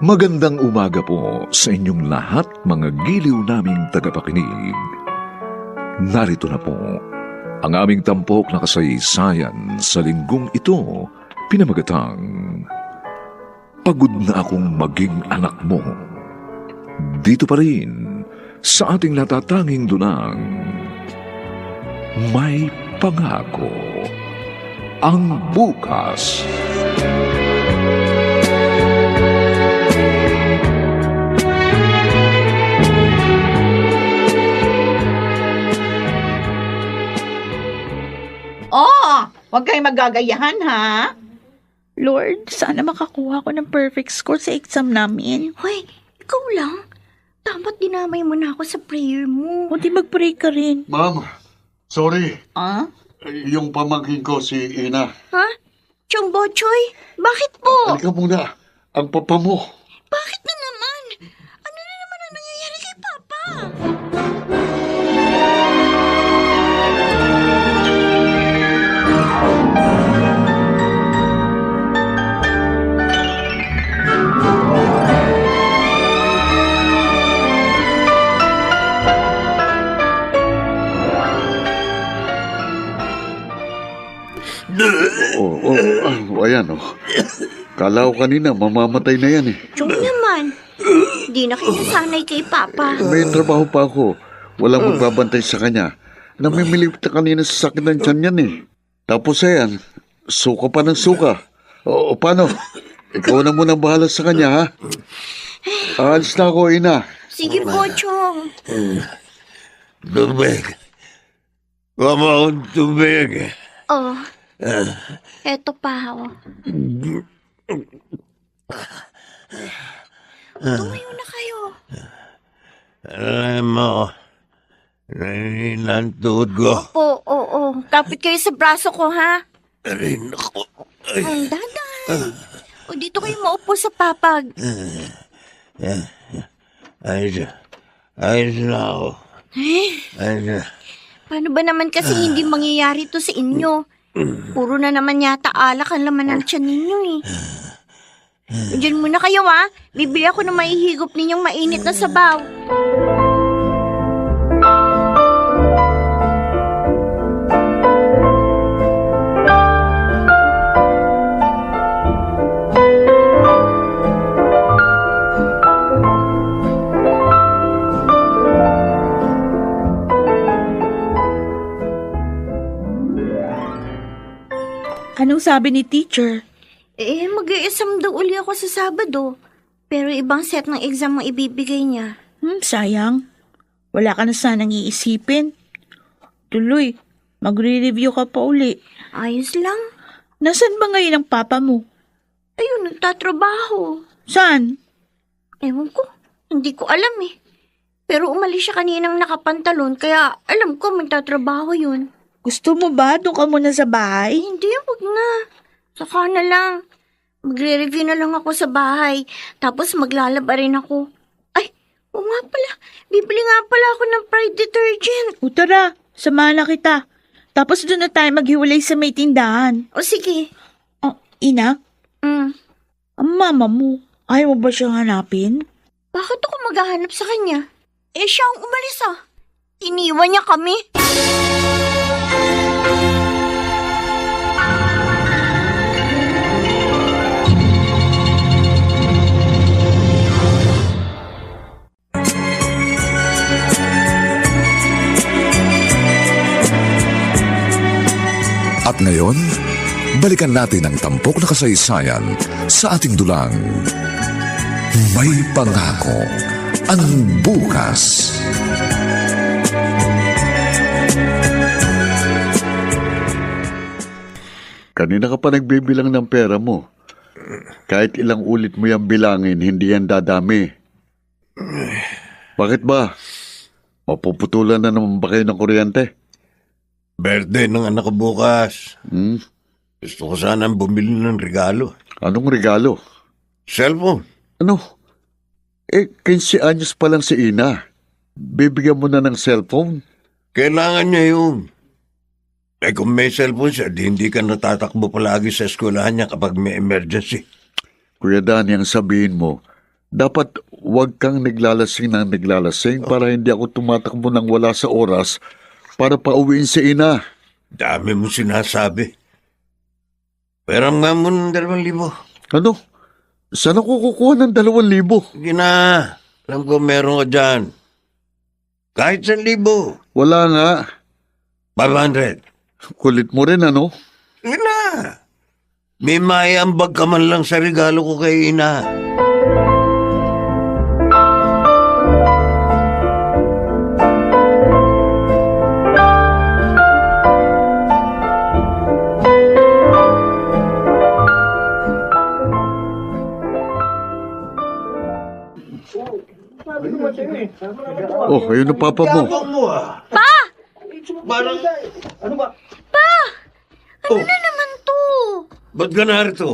Magandang umaga po sa inyong lahat, mga giliw naming tagapakinig. Narito na po ang aming tampok na kasaysayan sa linggong ito, pinamagatang Pagod na akong maging anak mo. Dito pa rin sa ating natatanging dunang May Pangako ang Bukas. Oh, huwag kayong magagayahan, ha? Lord, sana makakuha ko ng perfect score sa exam namin. Hoy, ikaw lang. Dapat dinamay mo na ako sa prayer mo. O di mag-pray ka rin. Ma'am, sorry. Ah? Yung pamangkin ko si Ina. Ha? Chong Bochoy, bakit po? Halika muna. Ang papa mo. Bakit na naman? Ano na naman ang nangyayari kay Papa? Ayan. Kala ko kanina, mamamatay na yan eh. Chong naman. Di na kinasanay kay Papa. May trabaho pa ako. Walang magbabantay sa kanya. Namimilip na kanina sa sakit ng tiyan yan eh. Tapos ayan, suka pa ng suka. O paano? Ikaw na muna bahala sa kanya, ha? Aalis na ako, Ina. Sige po, Chong. Tubig. Huwag mo akong tubig. Oh, eto pa, oh. Tumayo na kayo. Alam mo, nanginan tuhod ko. Oo. Kapit kayo sa braso ko, ha? Aray, naku. Ang dadan. O dito kayo maupo sa papag. Ayos na ako. Ayos na. Paano ba naman kasi hindi mangyayari to sa inyo? Puro na naman yata alak ang laman ng tiyan ninyo eh. Diyan muna kayo ha. Bibili ako ng maihigop ninyong mainit na sabaw. Anong sabi ni teacher? Mag-i-exam daw uli ako sa Sabado. Pero ibang set ng exam ang ibibigay niya. Sayang. Wala ka na sanang iisipin. Tuloy, magre-review ka pa uli. Ayos lang. Nasaan ba ngayon ang papa mo? Ayun, nagtatrabaho. Saan? Ewan ko, hindi ko alam eh. Pero umalis siya kaninang nakapantalon, kaya alam ko magtatrabaho yun. Gusto mo ba doon ka muna sa bahay? Hindi, wag na. Saka na lang. Magre-review na lang ako sa bahay. Tapos maglalaba rin ako. Ay, oo nga pala. Bibili nga pala ako ng Pride detergent. O tara, samahan na kita. Tapos doon na tayo maghiwalay sa may tindahan. O sige. Oh, Ina, Mm. ang mama mo, ayaw mo ba siyang hanapin? Bakit ako maghahanap sa kanya? Siya ang umalis ah. Iniwan niya kami. At ngayon, balikan natin ang tampok na kasaysayan sa ating dulang May Pangako ang Bukas. Kanina ka pa nagbibilang ng pera mo. Kahit ilang ulit mo yung bilangin, hindi yan dadami. Bakit ba? Mapuputulan na naman ba kayo ng kuryente? Birthday ng anak ko bukas. Hmm? Gusto ko sanang bumili ng regalo. Anong regalo? Cellphone. Ano? 15 anyos pa lang si Ina. Bibigyan mo na ng cellphone? Kailangan niya yun. Kung may cellphone siya, di hindi ka natatakbo palagi sa eskwelahan niya kapag may emergency. Kuya Danny, ang sabihin mo, Dapat huwag kang naglalasing ng naglalasing para hindi ako tumatakbo ng wala sa oras para pauwiin si ina. Dami mo sinasabi. Pero nga mo ng 2,000. Ano? Saan ako kukuha ng 2,000? Sige na. Alam ko meron ka dyan. Kahit 1,000. Wala nga. 500. Kulit mo rin, ano? Sige na. May maiambag ka man lang sa regalo ko kay ina. Oh, ayun ang papa mo. mo Pa! Parang... Ano ba? Ano na naman to? Ba't ka narito?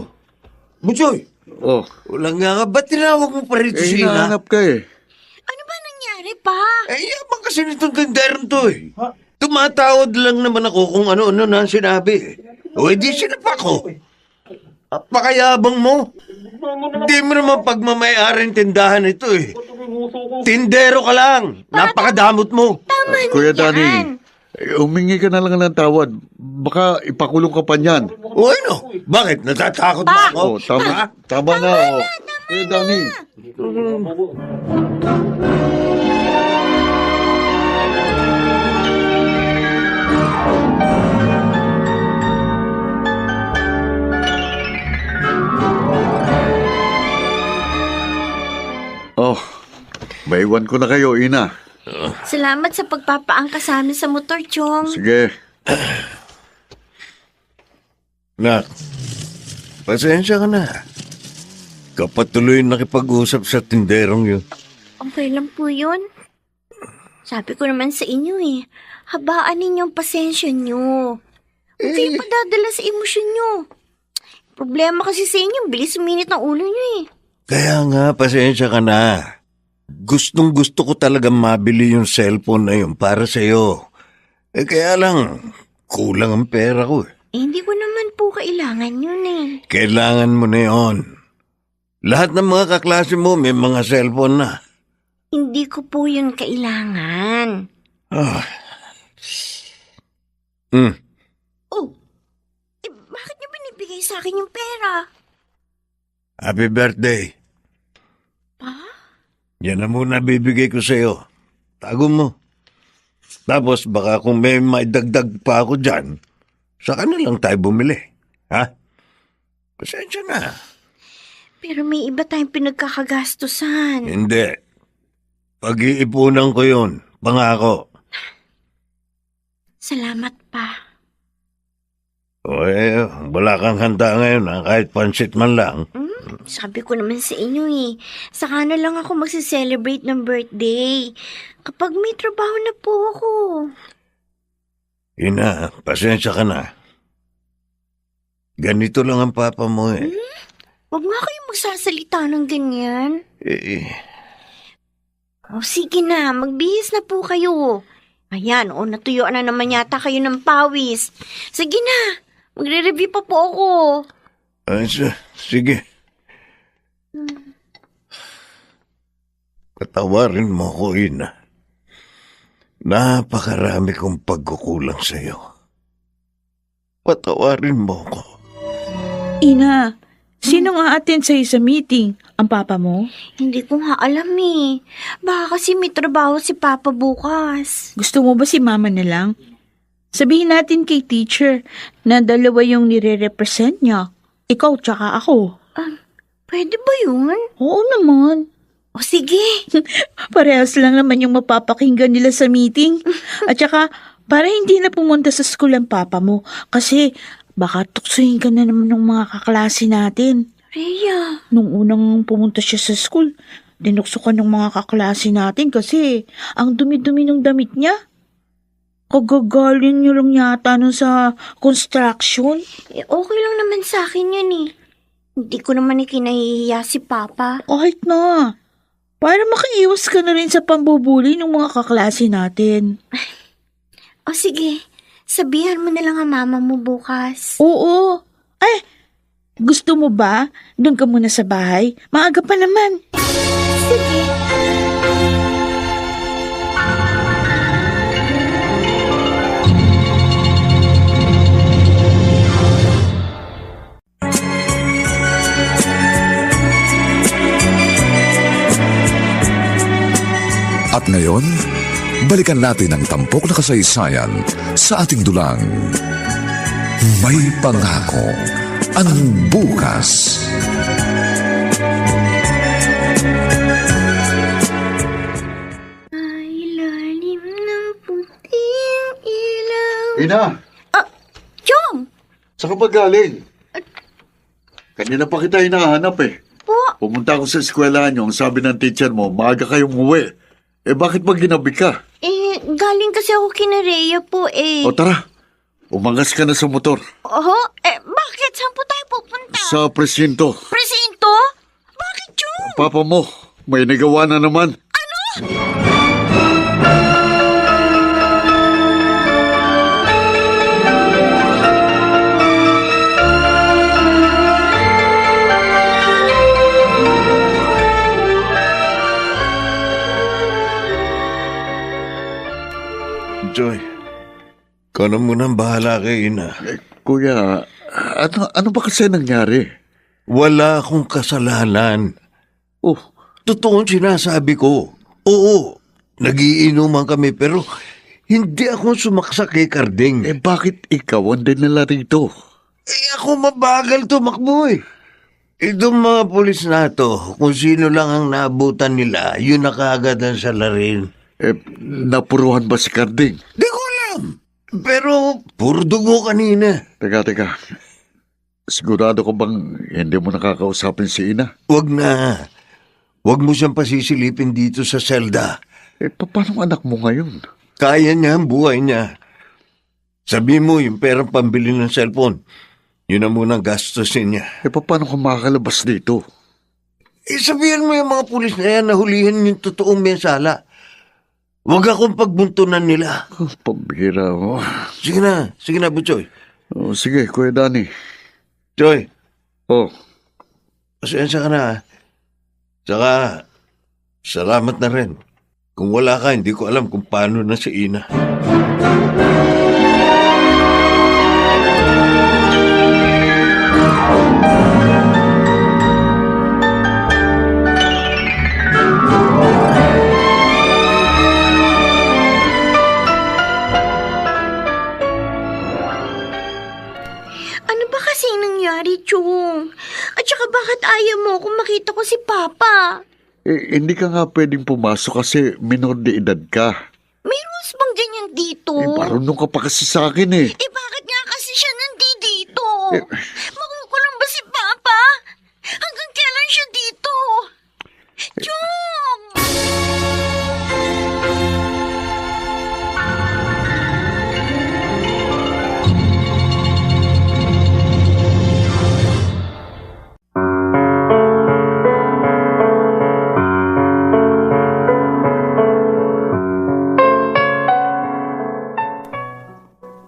Butchoy! Oh, Walang nga nga. Ba't tinawag mo pa rito si ina? hinahanap ka eh. Ano ba nangyari, pa? Yabang kasi nitong tinderong to eh. Tumatawad lang naman ako kung ano-ano na ang sinabi. O edi sinapak ko. Apakayabang mo. Hindi mo naman pagmamayari tindahan ito eh. Tindero ka lang. Napakadamot mo. Tama Kuya na yan. Danny, humingi ka na lang ng tawad. Baka ipakulong ka pa niyan. O ano? Bakit? Natatakot ba ako? Oh, tama na. Oh. Kuya Danny. Oh, maiwan ko na kayo, ina. Salamat sa pagpapaangka sa amin sa motor, Chong. Sige. Nak, pasensya ka na. Kapatuloy nakipag-usap sa tinderong yun. Okay lang po yun. Sabi ko naman sa inyo eh, habaan ninyong pasensya nyo. Huwag kayong padadala sa emosyon nyo. Problema kasi sa inyo, bilis uminit ang ulo nyo eh. Kaya nga, pasensya ka na. Gustong gusto ko talaga mabili yung cellphone na yun para sa'yo. Kaya lang, kulang ang pera ko eh. Hindi ko naman po kailangan yun eh. Kailangan mo na yun. Lahat ng mga kaklase mo may mga cellphone na. Hindi ko po yun kailangan. Oh, bakit niyo binibigay sa akin yung pera? Happy birthday. Pa? Yan na muna bibigay ko sa'yo. Tago mo. Tapos baka kung may maidagdag pa ako dyan, saka na lang tayo bumili. Ha? Pasensya na. Pero may iba tayong pinagkakagastusan. Hindi. Pag-iipunan ko yun. Pangako. Salamat pa. Wala kang handa ngayon ha? Kahit pansit man lang. Sabi ko naman sa inyo eh, saka na lang ako magsiselebrate ng birthday. Kapag may trabaho na po ako. Ina, pasensya ka na. Ganito lang ang papa mo eh. Huwag nga kayong magsasalita ng ganyan. O sige na, magbihis na po kayo. Ayan, natuyuan na naman yata kayo ng pawis. Sige na, magre-review pa po ako. Sige. Patawarin mo ko, ina. Napakarami kong pagkukulang sa'yo. Patawarin mo ko. Ina, sino nga attend sa'yo sa meeting? Ang papa mo? Hindi ko nga alam eh. Baka kasi may trabaho si Papa bukas. Gusto mo ba si mama na lang? Sabihin natin kay teacher na dalawa yung nire-represent niya. Ikaw tsaka ako. Pwede ba yun? Oo naman. O sige. Parehas lang naman yung mapapakinggan nila sa meeting. At saka, para hindi na pumunta sa school ang papa mo. Kasi, baka tuksuhin ka na naman ng mga kaklase natin. Rhea. Nung unang pumunta siya sa school, dinukso ka ng mga kaklase natin kasi ang dumi-dumi ng damit niya. Kagagaling niyo lang yata nun sa construction. Okay lang naman sa akin yun eh. Hindi ko naman ikinahihiya si Papa. Kahit na. Para makaiwas ka na rin sa pambubuli ng mga kaklase natin. O sige, sabihan mo na lang ang mama mo bukas. Oo. Gusto mo ba? Doon ka muna sa bahay. Maaga pa naman. Sige. At ngayon, balikan natin ang tampok na kasaysayan sa ating dulang. May pangako ang bukas. Ay, lalim ng puting ilaw. Ina, Chong! saan ka ba galing? Kanina pa kita hinahanap eh. Po, Pumunta ako sa eskwelahan niyo, ang sabi ng teacher mo, maaga kayong uwi. Bakit ba ginabi ka? galing kasi ako kina Rhea po eh. O tara, umangas ka na sa motor. Oho? Bakit? Saan po tayo pupunta? Sa presinto. Presinto? Bakit yun? Papa mo, may nagawa na naman. Joy, ikaw na muna ang bahala kay Ina. Kuya, ano ba kasi nangyari? Wala akong kasalanan. Oh, Totoo ang sinasabi ko. Oo, nagiinuman kami pero hindi ako sumaksak kay Karding. bakit ikaw ang dinala rito? Ako mabagal tumakbo eh. Itong mga pulis na to, kung sino lang ang naabutan nila, yun na kaagad ang salarin. Napuruhan ba si Karding? Di ko alam. Pero puro dugo kanina. Teka. Sigurado ko bang hindi mo nakakausapin si Ina? Wag na. Wag mo siyang pasisilipin dito sa selda. Paano ang anak mo ngayon? Kaya niya ang buhay niya. Sabi mo yung perang pambili ng cellphone. Yun ang munang gastusin niya. Paano ka makakalabas dito? Sabihan mo yung mga pulis na yan na hulihin yung totoong mensala. Huwag akong pagbuntunan nila. Pambira mo. Sige na, Butchoy. Sige, Kuya Danny. Choy, Pasensya ka na. Saka, salamat na rin. Kung wala ka, hindi ko alam kung paano na si Ina. Ano ba kasi nangyari, Chong? At saka bakit ayaw mo kung makita ko si Papa? Hindi ka nga pwedeng pumasok kasi minor de edad ka. May rules bang ganyan dito? Marunong ka pa kasi sa akin eh. Bakit nga kasi siya nandito? Makukulong ba si Papa? Hanggang kailan siya dito? Chong!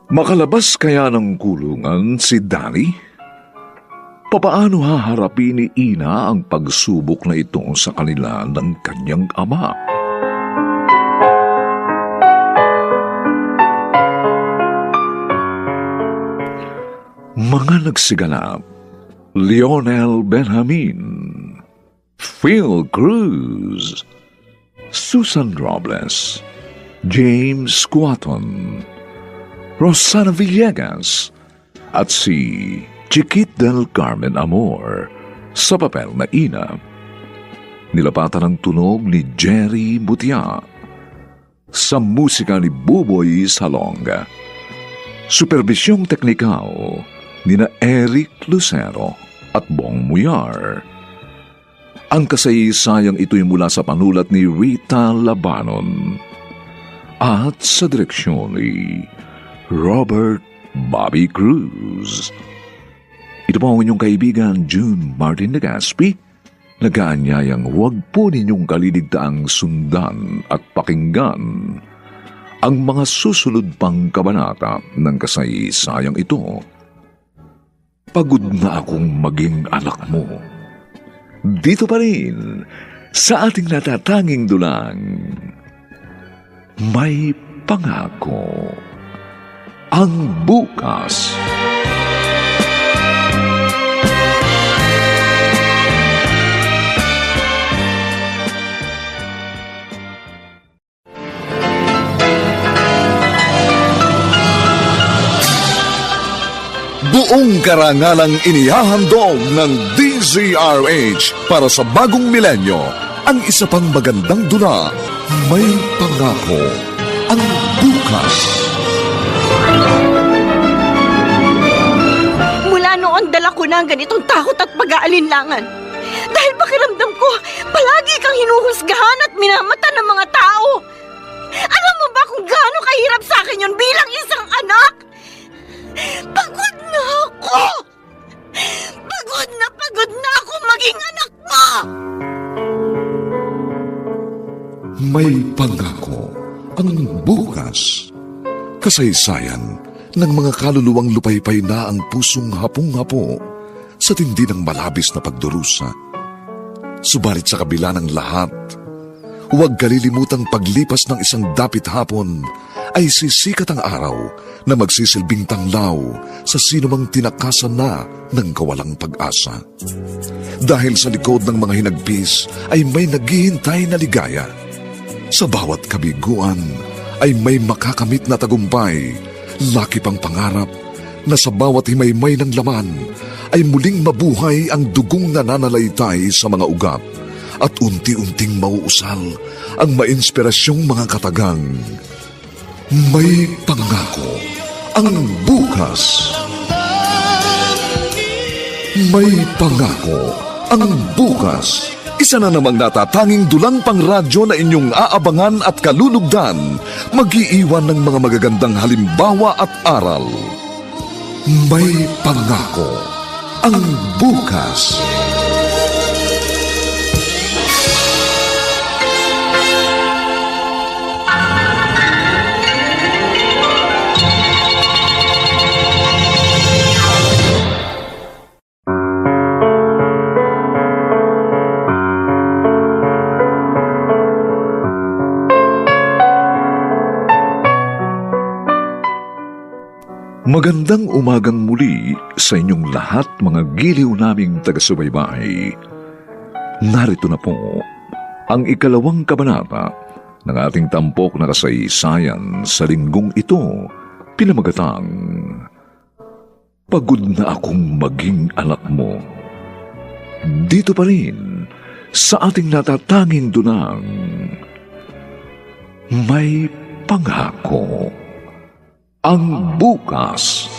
Makalabas kaya ng kulungan si Danny? Papaano haharapin ni Ina ang pagsubok na ito sa kanila ng kanyang ama? Mga nagsiganap: Lionel Benjamin, Phil Cruz, Susan Robles, James Squaton, Rosana Villegas, at si Chiquit del Carmen Amor sa papel na Ina. Nilapatan ang tunog ni Jerry Butia. Sa musika ni Buboy Salonga. Supervisyong teknikal ni na Eric Lucero at Bong Muyar. Ang kasaysayang ito'y mula sa panulat ni Rita Labanon at sa direksyon ni Robert Bobby Cruz. Ito po ang inyong kaibigan June Martin Legaspi, nag-aanyayang huwag po ninyong kaliligtaang sundan at pakinggan ang mga susunod pang kabanata ng kasaysayang ito. Pagod na akong maging anak mo. Dito pa rin sa ating natatanging dulang, may pangako ang bukas. Buong karangalang inihahandog ng DZRH para sa bagong milenyo ang isa pang magandang dula, may pangako ang bukas. Mula noon dala ko na ang ganitong takot at pag-aalinlangan. Dahil pakiramdam ko, palagi kang hinuhusgahan at minamata ng mga tao. Alam mo ba kung gaano kahirap sa akin yun bilang isang anak? Pagod na ako! Pagod na ako maging anak mo! May pangako ang bukas. Kasaysayan ng mga kaluluwang lupaypay na ang pusong hapong-hapo sa tindi ng malabis na pagdurusa. Subalit sa kabila ng lahat, huwag kalilimutang paglipas ng isang dapit hapon ay sisikat ang araw na magsisilbing tanglaw sa sinumang tinakasan na ng kawalang pag-asa. Dahil sa likod ng mga hinagpis ay may naghihintay na ligaya. Sa bawat kabiguan ay may makakamit na tagumpay, laki pang pangarap na sa bawat himaymay ng laman ay muling mabuhay ang dugong nananalaytay sa mga ugat at unti-unting mauusal ang mainspirasyong mga katagang. May pangako ang bukas. May pangako ang bukas. Isa na namang natatanging dulang pangradyo na inyong aabangan at kalulugdan, mag-iiwan ng mga magagandang halimbawa at aral. May pangako ang bukas. Magandang umagang muli sa inyong lahat, mga giliw naming taga-subaybay. Narito na po ang ikalawang kabanata ng ating tampok na kasaysayan sa linggong ito, pinamagatang Pagod na akong maging anak mo. Dito pa rin sa ating natatanging dunang, may pangako ang bukas.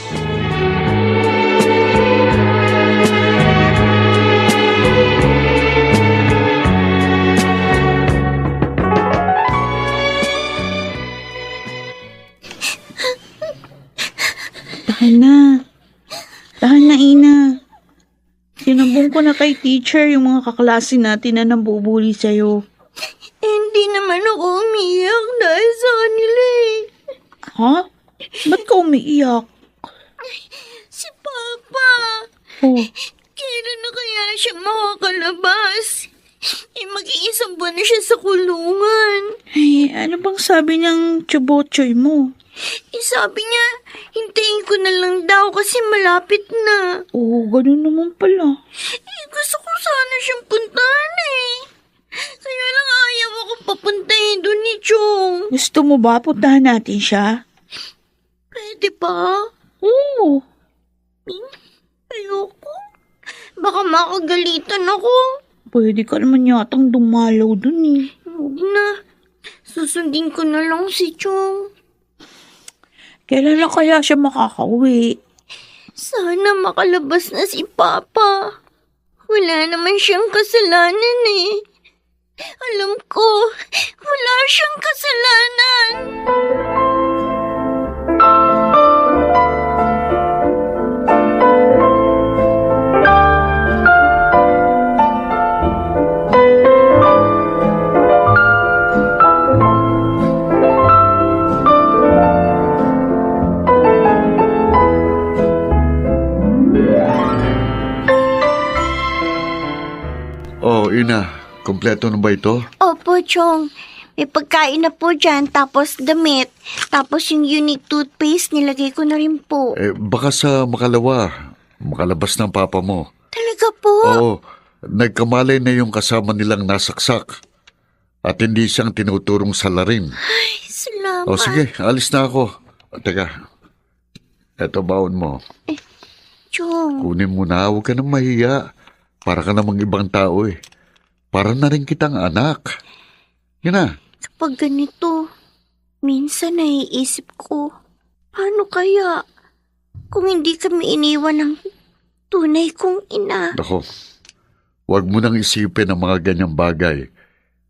Tahan na, Ina. Sinabong ko na kay teacher yung mga kaklase natin na nambubuli sa'yo. Hindi naman ako umiyak dahil sa kanila eh. Ha? Ba't ka umiiyak? Si Papa. Oh, Kailan na kaya siya makakalabas? Mag-iisang buwan na siya sa kulungan. ay, ano bang sabi niyang tsubochoy mo? Sabi niya, hintayin ko na lang daw kasi malapit na. Oo, ganun naman pala. Gusto ko sana siyang puntahan eh. Kaya lang ayaw ako papuntahin doon ni Chong. Gusto mo ba puntahan natin siya? Pwede pa? Oo. Ayoko. Baka makagalitan ako. Pwede ka naman yatang dumalaw dun eh. Huwag na. Susundin ko na lang si Chong. Kailan na kaya siya makakauwi? Sana makalabas na si Papa. Wala naman siyang kasalanan eh. Alam ko, wala siyang kasalanan. Oh, Ina, Kompleto na ba ito? Opo, Chong. May pagkain na po dyan, tapos damit. Tapos yung unique toothpaste, nilagay ko na rin po. Baka sa makalabas ng papa mo. Talaga po? Oo, nagkamalay na yung kasama nilang nasaksak. At hindi siyang tinuturong sa larim. Ay, salamat. O sige, alis na ako. Teka, eto baon mo. Chong, Kunin mo na, huwag ka nang mahiya. Para ka namang ibang tao eh. Para na rin kitang anak. Yan na. kapag ganito, minsan naiisip ko, paano kaya kung hindi kami iniwan ng tunay kong ina? Ako, huwag mo nang isipin ang mga ganyang bagay.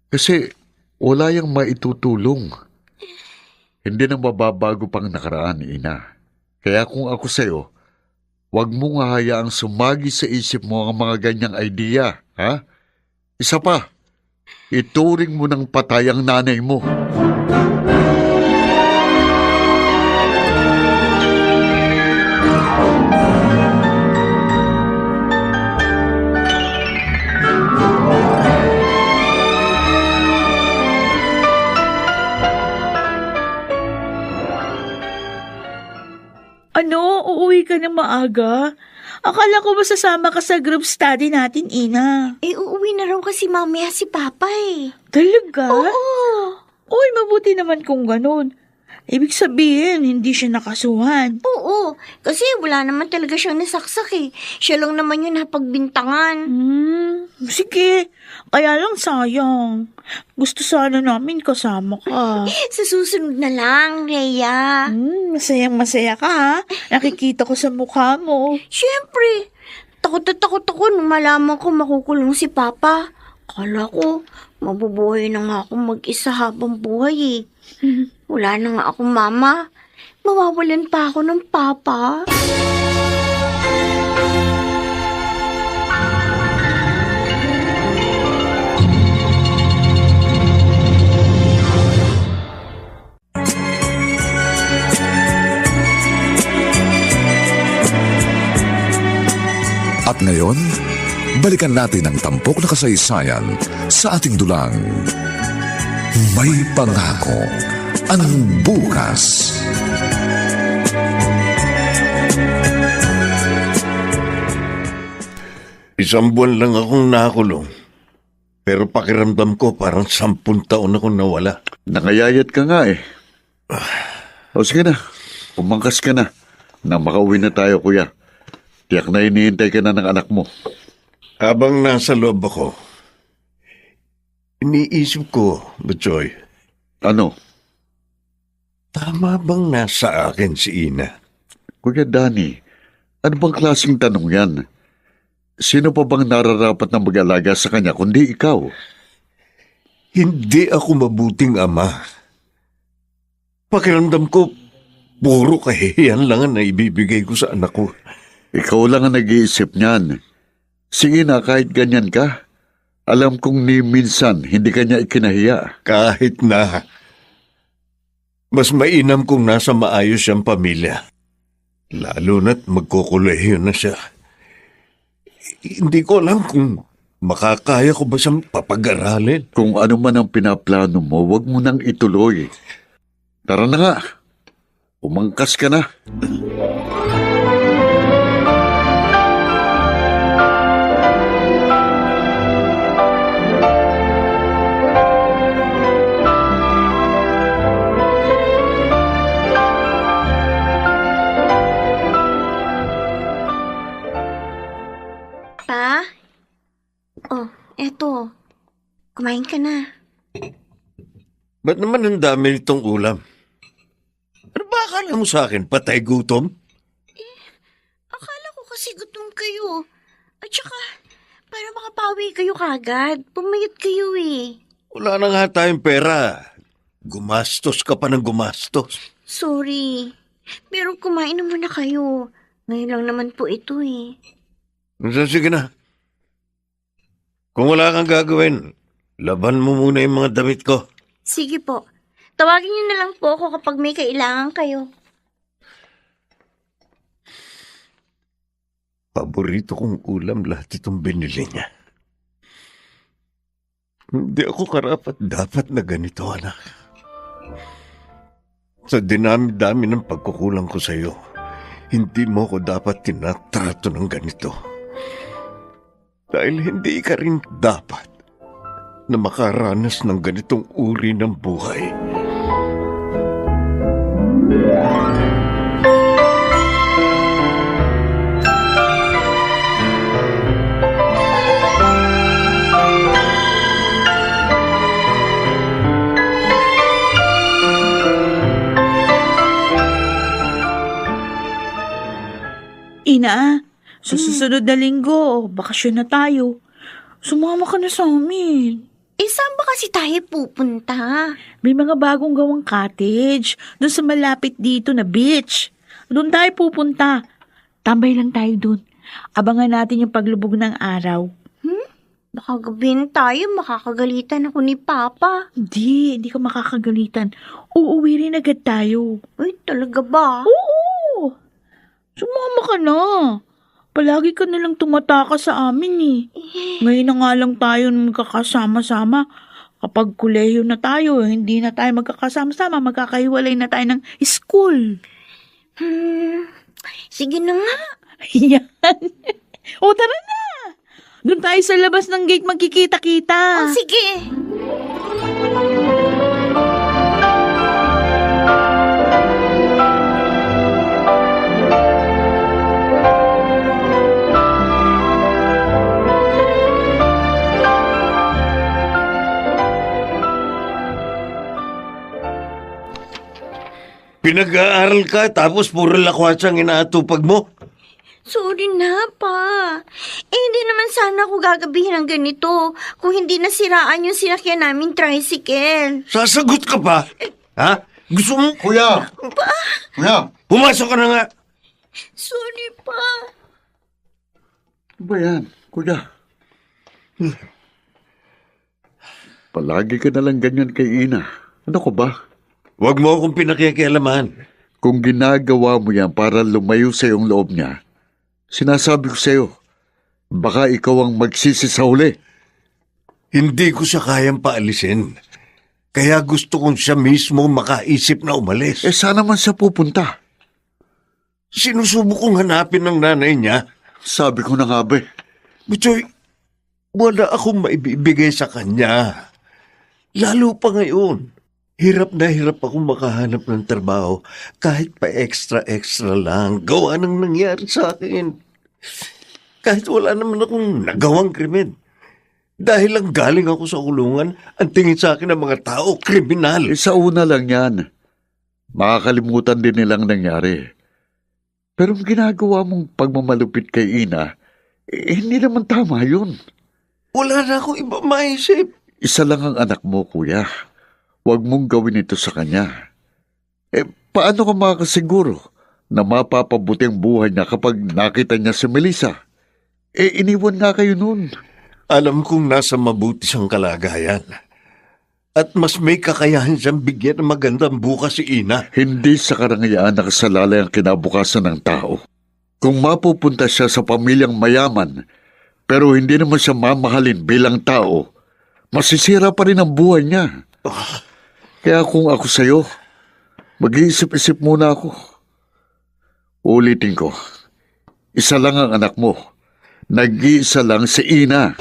Kasi wala yang maitutulong. Hindi na mababago pang nakaraan, ina. Kaya kung ako sa'yo, huwag mong hahayaang sumagi sa isip mo ang mga ganyang idea, ha? Isa pa, ituring mo ng patay ang nanay mo. Ano? Uuwi ka ng maaga? Akala ko ba sasama ka sa group study natin, Ina? Uuwi na raw kasi mamaya si Papa eh. Talaga? Oo. Uy, mabuti naman kung ganun. Ibig sabihin, hindi siya nakasuhan. Oo, kasi wala naman talaga siyang nasaksak eh. Siya lang naman yung napagbintangan. Sige. Kaya lang sayang. Gusto sana namin kasama ka. Sa susunod na lang, Rhea. Masayang masaya ka ha. Nakikita ko sa mukha mo. Siyempre, takot na takot ako nung malaman ko makukulong si Papa. Kala ko, mabubuhay na nga ako mag-isa habang buhay eh. Wala na nga akong mama. Mawawalan pa ako ng papa. At ngayon, balikan natin ang tampok na kasaysayan sa ating dulang. May pangako ang bukas. Isang buwan lang akong nakulong. Pero pakiramdam ko parang 10 taon akong nawala. Nakayayat ka nga eh. O sige na, umangkas ka na. Nang makauwi na tayo, kuya. Tiyak na hinihintay ka na ng anak mo. Habang nasa loob ako, iniisip ko, Butchoy, Ano? tama bang nasa akin si Ina? Kuya Danny, ano bang klaseng tanong yan? Sino pa bang nararapat na mag-alaga sa kanya kundi ikaw? Hindi ako mabuting ama. Pakiramdam ko, puro kahihiyan lang ang naibibigay ko sa anak ko. Ikaw lang ang nag-iisip niyan. Sige na, kahit ganyan ka. Alam kong ni minsan hindi kanya ikinahiya. Kahit na, mas mainam kung nasa maayos siyang pamilya. Lalo na't magkukulehiyo na siya. Hindi ko alam kung makakaya ko ba siyang papag-aralin. Kung ano man ang pinaplano mo, wag mo nang ituloy. Tara na nga. Umangkas ka na. Pa? Oh, eto. Kumain ka na. Ba't naman ang dami nitong ulam? Ano ba akala mo sa akin? Patay gutom? Akala ko kasi gutom kayo. At saka, para makapawi kayo kagad. Pumayat kayo eh. Wala na nga tayong pera. Gumastos ka pa ng gumastos. Sorry. Pero kumain na muna kayo. Ngayon lang naman po ito eh. Sige na. Kung wala kang gagawin, laban mo muna yung mga damit ko. Sige po. Tawagin niyo na lang po ako kapag may kailangan kayo. Paborito kong ulam lahat itong binili niya. Hindi ako karapat-dapat na ganito, anak. Sa dinami-dami ng pagkukulang ko sa iyo, hindi mo ko dapat tinatrato ng ganito. Dahil hindi ka rin dapat na makaranas ng ganitong uri ng buhay. Ina, sa susunod na linggo, bakasyon na tayo. Sumama ka na sa amin. Saan ba kasi tayo pupunta? May mga bagong gawang cottage doon sa malapit dito na beach. Doon tayo pupunta. Tambay lang tayo doon. Abangan natin yung paglubog ng araw. Baka gabihin tayo, makakagalitan ako ni Papa. Hindi ka makakagalitan. Uuwi rin agad tayo. Uy, talaga ba? Oo! Sumama ka na. Palagi ka nalang tumataka sa amin eh. Ngayon na nga lang tayo magkakasama-sama. Kapag kolehiyo na tayo, hindi na tayo magkakasama-sama, magkakahiwalay na tayo ng school. Sige na nga. Yan. O tara na. Doon tayo sa labas ng gate magkikita-kita. O sige. Pinag-aaral ka tapos puro lakwats ang inaatupag mo? Sorry na, Pa. Hindi naman sana ako gagabihin ng ganito kung hindi nasiraan yung sinakyan namin tricycle. Sasagot ka pa? Ha? Gusto mo? Kuya! Kuya! Pumasok ka na nga. Sorry, Pa. Ano ba yan, kuya? Palagi ka nalang ganyan kay Ina. Ano ko ba? Huwag mo akong pinakikialaman. Kung ginagawa mo yan para lumayo sa iyong loob niya, sinasabi ko sa iyo, baka ikaw ang magsisi sa huli. Hindi ko siya kayang paalisin. Kaya gusto kong siya mismo makaisip na umalis. Saan naman siya pupunta? Sinusubok kong hanapin ng nanay niya. Sabi ko na nga ba. Butchoy, wala akong maibibigay sa kanya. Lalo pa ngayon. Hirap na hirap akong makahanap ng trabaho kahit pa extra-extra lang. Gawa ng nangyari sa akin. Kahit wala naman akong nagawang krimen. Dahil lang galing ako sa kulungan, ang tingin sa akin ng mga tao, kriminal. Sa una lang yan. Makakalimutan din nilang nangyari. Pero ang ginagawa mong pagmamalupit kay Ina, hindi naman tama yun. Wala na akong iba maisip. Isa lang ang anak mo, kuya. Huwag mong gawin ito sa kanya. Paano ka makakasiguro na mapapabuti ang buhay niya kapag nakita niya si Melissa? Iniwan nga kayo noon. Alam kong nasa mabuti siyang kalagayan. At mas may kakayahan siyang bigyan ng magandang bukas si Ina. Hindi sa karangayaan nakasalalay ang kinabukasan ng tao. Kung mapupunta siya sa pamilyang mayaman, pero hindi naman siya mamahalin bilang tao, masisira pa rin ang buhay niya. Kaya kung ako sa'yo, mag-iisip-isip muna ako. Ulitin ko, isa lang ang anak mo. Nag-iisa lang si Ina.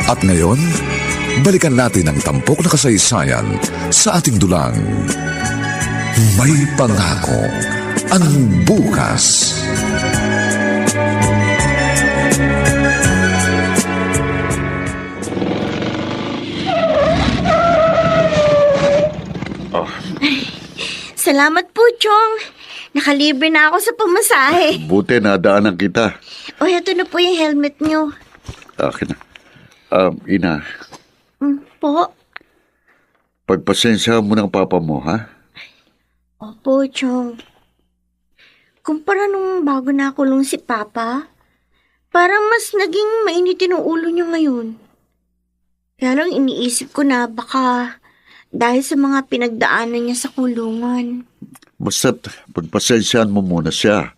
At ngayon, balikan natin ang tampok na kasaysayan sa ating dulang. May pangako ang bukas. Salamat po, Chong. Nakalibre na ako sa pamasahe. Buti nadaanan kita. O, ito na po yung helmet nyo. Akin na. Ina, Po? pagpasensya mo ng papa mo, ha? Opo, Chong. Kumpara nung bago nakulong si Papa, Parang mas naging mainitin ang ulo niya ngayon. Kaya lang iniisip ko na baka dahil sa mga pinagdaanan niya sa kulungan. Basta't pagpasensyahan mo muna siya.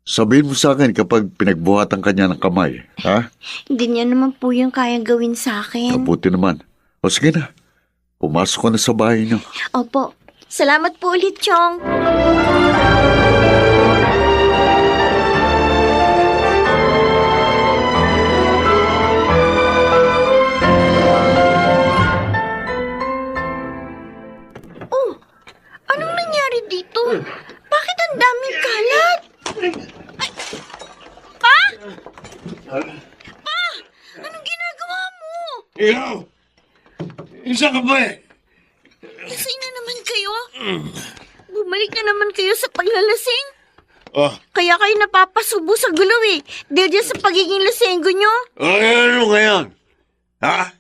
Sabihin mo sa akin kapag pinagbuhatan ka niya ng kamay, ha? Hindi niya naman po yung kayang gawin sa akin. Mabuti naman. O sige na, pumasok ka na sa bahay niyo. Opo. Salamat po ulit, Chong. Oh, anong nangyari dito? Bakit ang daming kalat? Ay, Pa? Pa? Anong ginagawa mo? Ikaw! Isa ka ba eh? Lasing na naman kayo? Bumalik na naman kayo sa paglalasing? Oh, Kaya kayo napapasubo sa gulo eh. Dahil dyan sa pagiging lasenggo nyo. ano ngayon? Ha?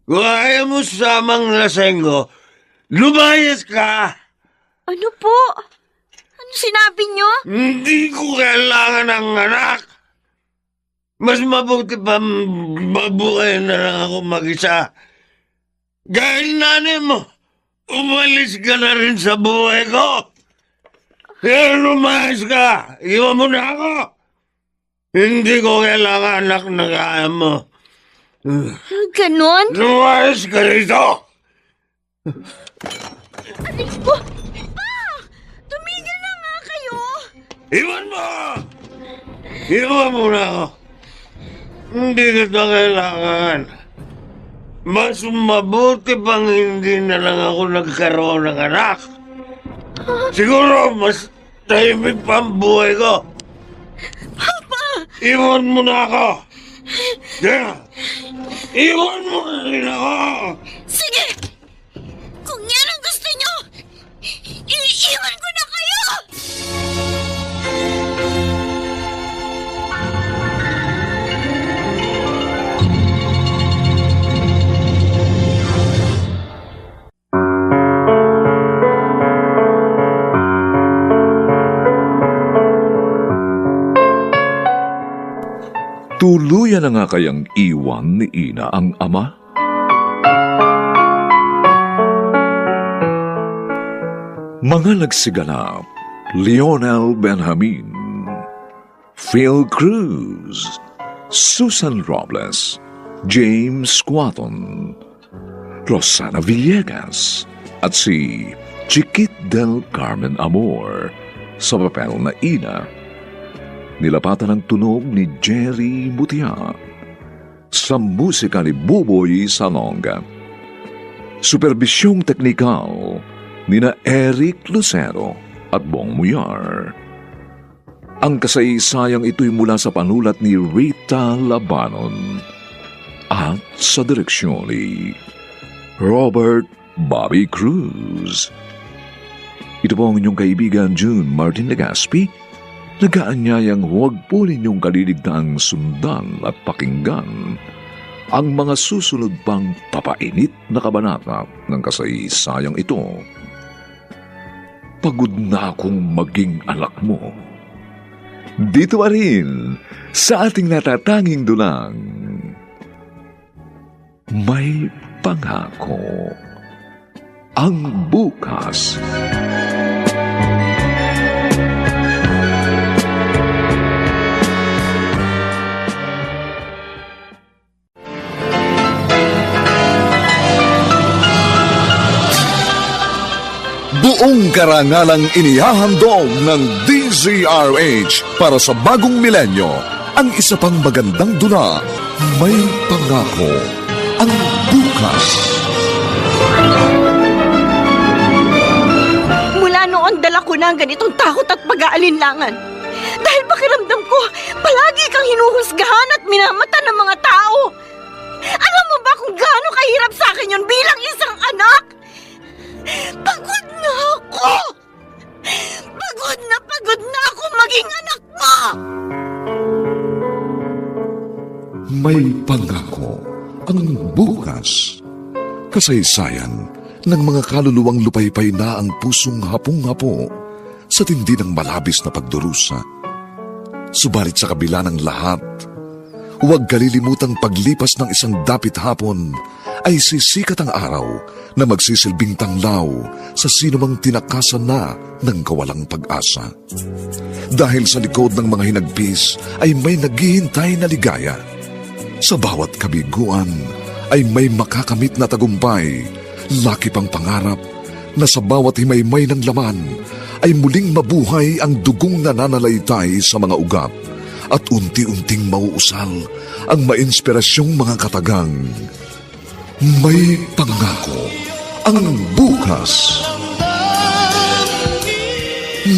Kung ayaw mo samang lasenggo, lumayas ka! Ano po? Ano sinabi nyo? Hindi ko kailangan ng anak! Mas mabuti pa mabuhay na lang ako mag-isa. Dahil nanay mo, umalis ka na rin sa buhay ko. Kaya lumayas ka. Iwan mo na ako. Hindi ko kailangan anak na kaya mo. Ganon? Lumayas ka rito. Aray ko! Pa! Tumigil na nga kayo! Iwan mo! Iwan mo na ako. Hindi kita kailangan. Mas mabuti pang hindi na lang ako nagkaroon ng anak. Siguro mas tahimik pa ang buhay ko. Papa! Iwan mo na ako. Yeah. Iwan mo na rin ako. Sige! Kung yan ang gusto nyo, iiwan ko na kayo! Tuluyan na nga kayang iwan ni Ina ang ama? Mga nagsiganap, Lionel Benjamin, Phil Cruz, Susan Robles, James Squaton, Rosana Villegas, at si Chiquit del Carmen Amor sa papel na Ina. Nilapatan ng tunog ni Jerry Mutia sa musika ni Buboy Salonga. Superbisyong teknikal nina Eric Lucero at Bong Muyar. Ang kasaysayang ito'y mula sa panulat ni Rita Labanon at sa direksyon ni Robert Bobby Cruz. Ito po ang inyong kaibigan June Martin Legaspi, nagaanyayang huwag po ninyong kaliligtaang sundan at pakinggan ang mga susunod pang papainit na kabanata ng kasaysayang ito. Pagod na akong maging anak mo. Dito pa rin sa ating natatanging dulang, may pangako ang bukas. Buong karangalang inihahandog ng DZRH para sa bagong milenyo, ang isa pang magandang dula, may pangako ang bukas. Mula noon, dala ko na ang ganitong takot at pag-aalinlangan. Dahil pakiramdam ko, palagi kang hinuhusgahan at minamata ng mga tao. Alam mo ba kung gaano kahirap sa akin yun bilang isang anak? Pagod na ako! Pagod na ako maging anak mo! May pangako ang bukas. Kasaysayan ng mga kaluluwang lupaypay na ang pusong hapong-hapo sa tindi ng malabis na pagdurusa. Subalit sa kabila ng lahat, huwag kalilimutang paglipas ng isang dapit hapon ay sisikat ang araw na magsisilbing tanglaw sa sinumang tinakasan na ng kawalang pag-asa. Dahil sa likod ng mga hinagpis ay may naghihintay na ligaya. Sa bawat kabiguan ay may makakamit na tagumpay, laki pang pangarap na sa bawat himaymay ng laman ay muling mabuhay ang dugong nananalaytay sa mga ugat at unti-unting mauusal ang mainspirasyong mga katagang. May pangako ang bukas.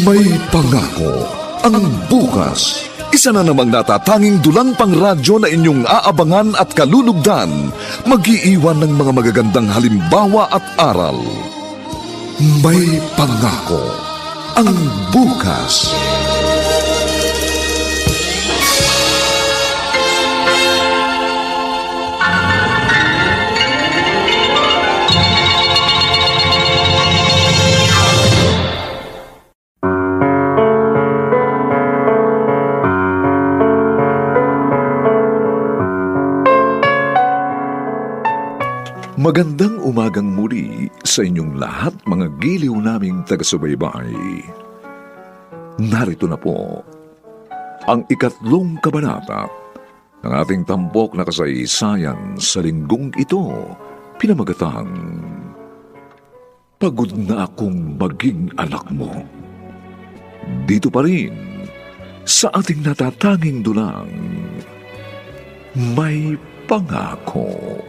May pangako ang bukas. Isa na namang natatanging dulang pang radyo na inyong aabangan at kalulugdan, mag-iiwan ng mga magagandang halimbawa at aral. May pangako ang bukas. Magandang umagang muli sa inyong lahat, mga giliw naming taga-subaybay. Narito na po ang 3 kabanata ng ating tampok na kasaysayan sa linggong ito, pinamagatang Pagod na akong maging anak mo. Dito pa rin sa ating natatanging dulang, May Pangako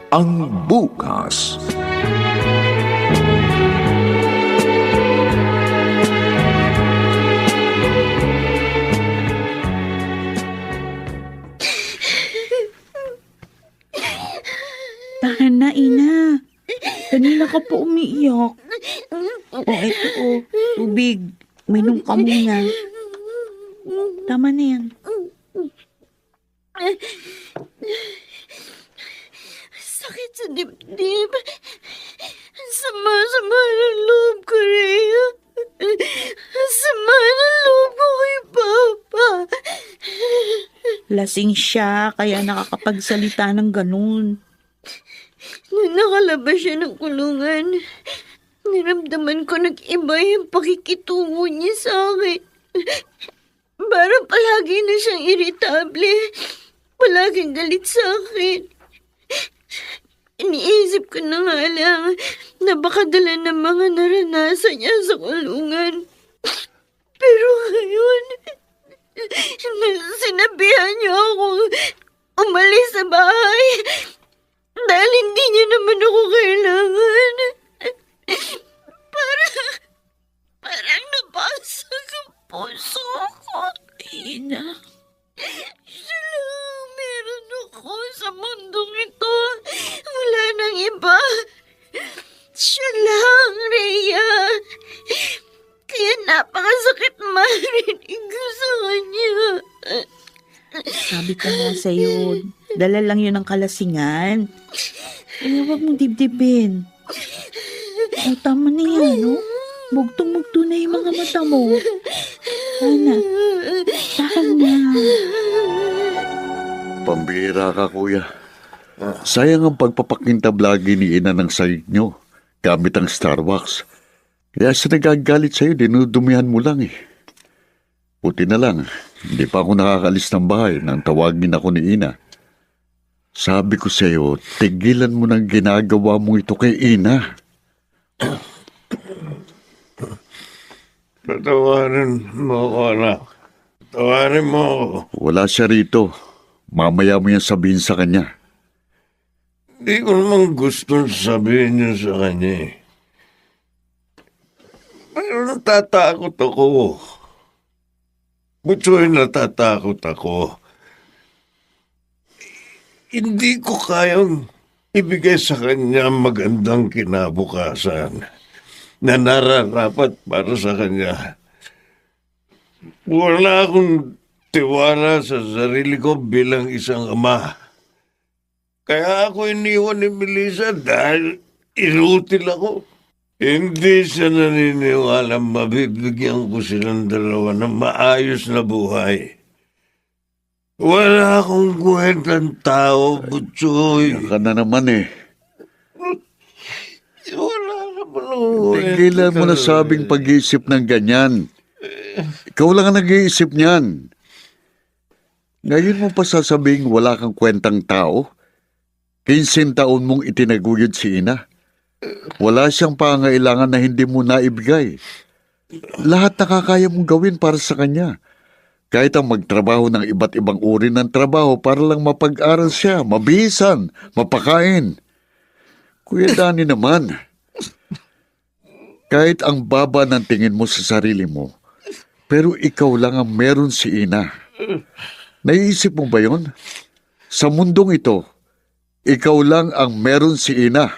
ang bukas. Tahan na, Ina. Kanina ka pa umiiyak. Ito, tubig. Minom ka muna. Tama na yan. Sakit sa dibdib. Sama-sama ng loob ko, Rhea. Sama ng loob ko kay Papa. Lasing siya, kaya nakakapagsalita ng ganun. Nung nakalabas siya ng kulungan, niramdaman ko nag-iba yung pakikitungo niya sa akin. Parang palagi na siyang iritable. Palaging galit sa akin. Iniisip ko na nga lang na baka dala ng mga naranasan niya sa kulungan. Pero ngayon, sinabihan niya akong umalis sa bahay dahil hindi niya naman ako kailangan. Parang nabasag ang puso ko. Ina. Siya lang meron ako sa mundong ito. Wala nang iba. Siya lang, Rhea. Kaya napakasakit marinig ko sa kanya. Sabi ko nga sa'yo, dala lang yun ng kalasingan. Huwag mong dibdibin. Tama na yan, no? Mugtong-mugto na yung mga mata mo. Ana, tahan na. Pambira ka, kuya. Sayang ang pagpapakintab lagi ni ina ng sayig nyo gamit ang Starbucks. Kaya sa nagagalit sa'yo, dinudumihan mo lang eh. Puti na lang, hindi pa ako nakakalis ng bahay nang tawagin ako ni ina. Sabi ko sa'yo, tigilan mo ng ginagawa mo ito kay ina. Patawarin mo ako, anak. Patawarin mo ako. Wala siya rito. Mamaya mo yan sabihin sa kanya. Hindi ko naman gusto sabihin yun sa kanya eh. Pero natatakot ako. Butsoy, natatakot ako. Hindi ko kayang ibigay sa kanya magandang kinabukasan na nararapat para sa kanya. Wala akong tiwala sa sarili ko bilang isang ama. Kaya ako iniwan ni Melissa dahil inutil ako. Hindi siya naniniwala mabibigyan ko silang dalawa ng maayos na buhay. Wala akong kwentang tao, Butchoy. Yan ka na naman eh. Wala naman akong Tigilan mo na sabing pag-iisip ng ganyan. Ikaw lang ang nag-iisip niyan. Ngayon mo pa sasabing wala kang kwentang tao? 15 taon mong itinaguyod si ina. Wala siyang pangailangan na hindi mo naibigay. Lahat nakakaya mong gawin para sa kanya. Kahit ang magtrabaho ng iba't ibang uri ng trabaho para lang mapag-aral siya, mabihisan, mapakain. Kuya Danny naman, kahit ang baba ng tingin mo sa sarili mo, pero ikaw lang ang meron si ina. Naiisip mo ba yon? Sa mundong ito, ikaw lang ang meron si ina.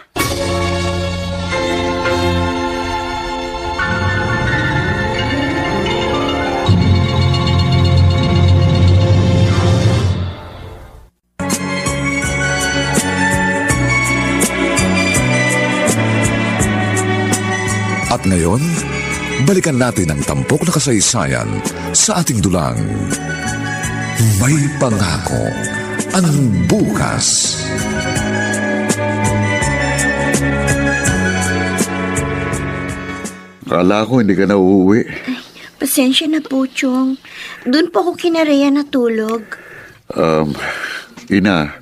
At ngayon, balikan natin ang tampok na kasaysayan sa ating dulang. May pangako ang bukas. Akala ko hindi ka na uuwi. Pasensya na po, Chong. Doon po ako kinareya natulog. Ina,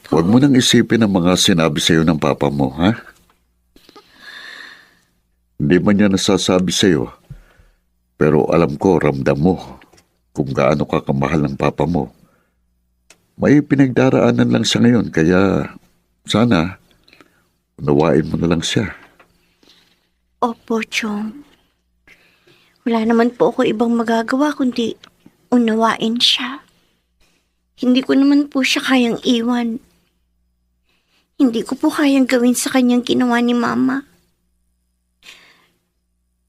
huwag mo nang isipin ang mga sinabi sa'yo ng papa mo, ha? Hindi man niya nasasabi sa'yo, pero alam ko, ramdam mo kung gaano ka kamahal ng papa mo. May pinagdaraanan lang siya ngayon, kaya sana unawain mo na lang siya. Opo, Chong. Wala naman po ako ibang magagawa kundi unawain siya. Hindi ko naman po siya kayang iwan. Hindi ko po kayang gawin sa kanyang ginawa ni Mama.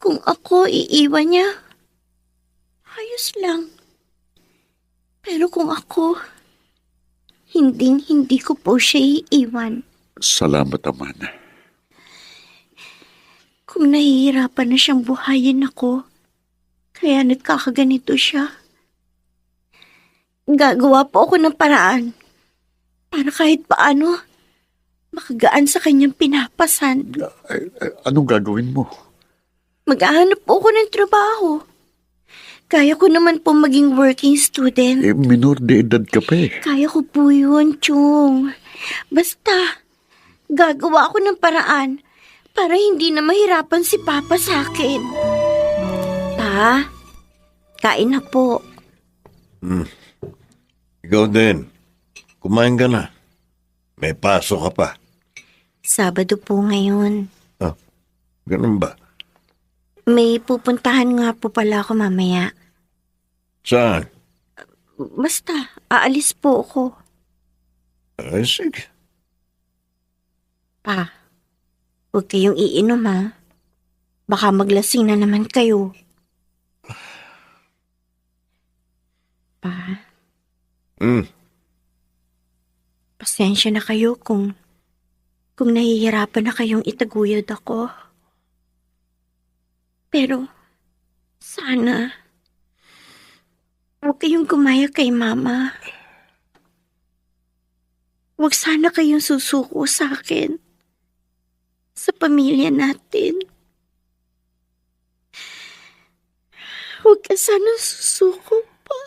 Kung ako iiwan niya, ayos lang. Pero kung ako, hindi ko po siya iiwan. Salamat naman. Kung nahihirapan na siyang buhayin ako, kaya nagkakaganito siya. Gagawa po ako ng paraan para kahit paano makagaan sa kanyang pinapasan. Anong gagawin mo? Maghahanap po ako ng trabaho. Kaya ko naman po maging working student. Minor de edad ka pa eh. Kaya ko po yun, Chong. Basta, gagawa ako ng paraan para hindi na mahirapan si Papa sa akin. Pa, kain na po. Ikaw din. Kumain ka na. May pasok ka pa. Sabado po ngayon. Ganun ba? May pupuntahan nga po pala ako mamaya. Saan? Basta, aalis po ako. Ay, sige. Pa, huwag kayong iinom ha. Baka maglasing na naman kayo. Pa, pasensya na kayo kung nahihirapan na kayong itaguyod ako. Pero, sana, huwag kayong gumaya kay Mama. Huwag sana kayong susuko sa akin. Sa pamilya natin. Huwag ka sana susuko pa.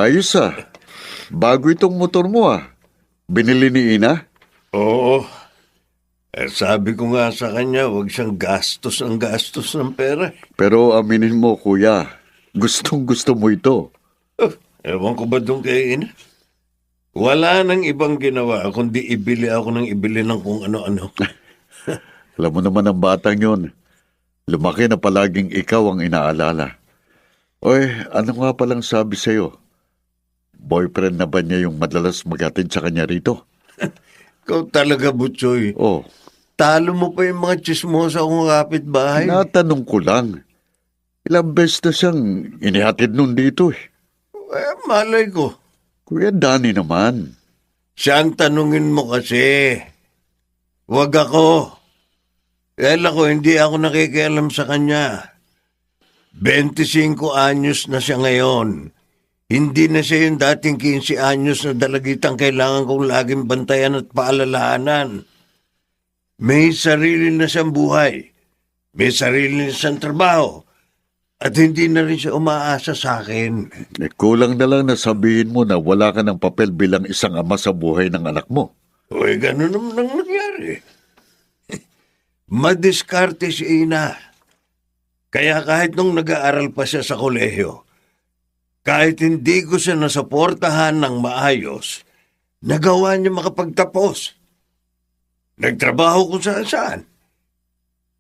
Ayos Bago itong motor mo Binili ni Ina? Oo. Sabi ko nga sa kanya, huwag siyang gastos ng pera. Pero aminin mo, kuya, gustong gusto mo ito. Ewan ko ba doon kay Ina? Wala nang ibang ginawa kundi ibili ako ng ibili ng kung ano-ano. Alam mo naman ang batang yun. Lumaki na palaging ikaw ang inaalala. Oy, ano nga palang sabi sa'yo? Boyfriend na ba niya yung madalas maghatid sa kanya rito? Ikaw talaga, Butchoy. Oh, Talo mo pa yung mga chismosa kong kapitbahay. natanong ko lang. Ilang beses na siyang inihatid nun dito Malay ko. Kuya Danny naman. Siyang tanungin mo kasi. Wag ako. Hindi ako nakikialam sa kanya. 25 anyos na siya ngayon. Hindi na siya yung dating 15 anyos na dalagitang kailangan kong laging bantayan at paalalahanan. May sarili na siyang buhay. May sarili na siyang trabaho. At hindi na rin siya umaasa sa akin. Kulang na lang na sabihin mo na wala ka ng papel bilang isang ama sa buhay ng anak mo. Ganun naman ang nangyari. Madiskarte si Ina. Kaya kahit nung nag-aaral pa siya sa kolehiyo, kahit hindi ko siya nasuportahan ng maayos, nagawa niya makapagtapos. Nagtrabaho kung saan-saan.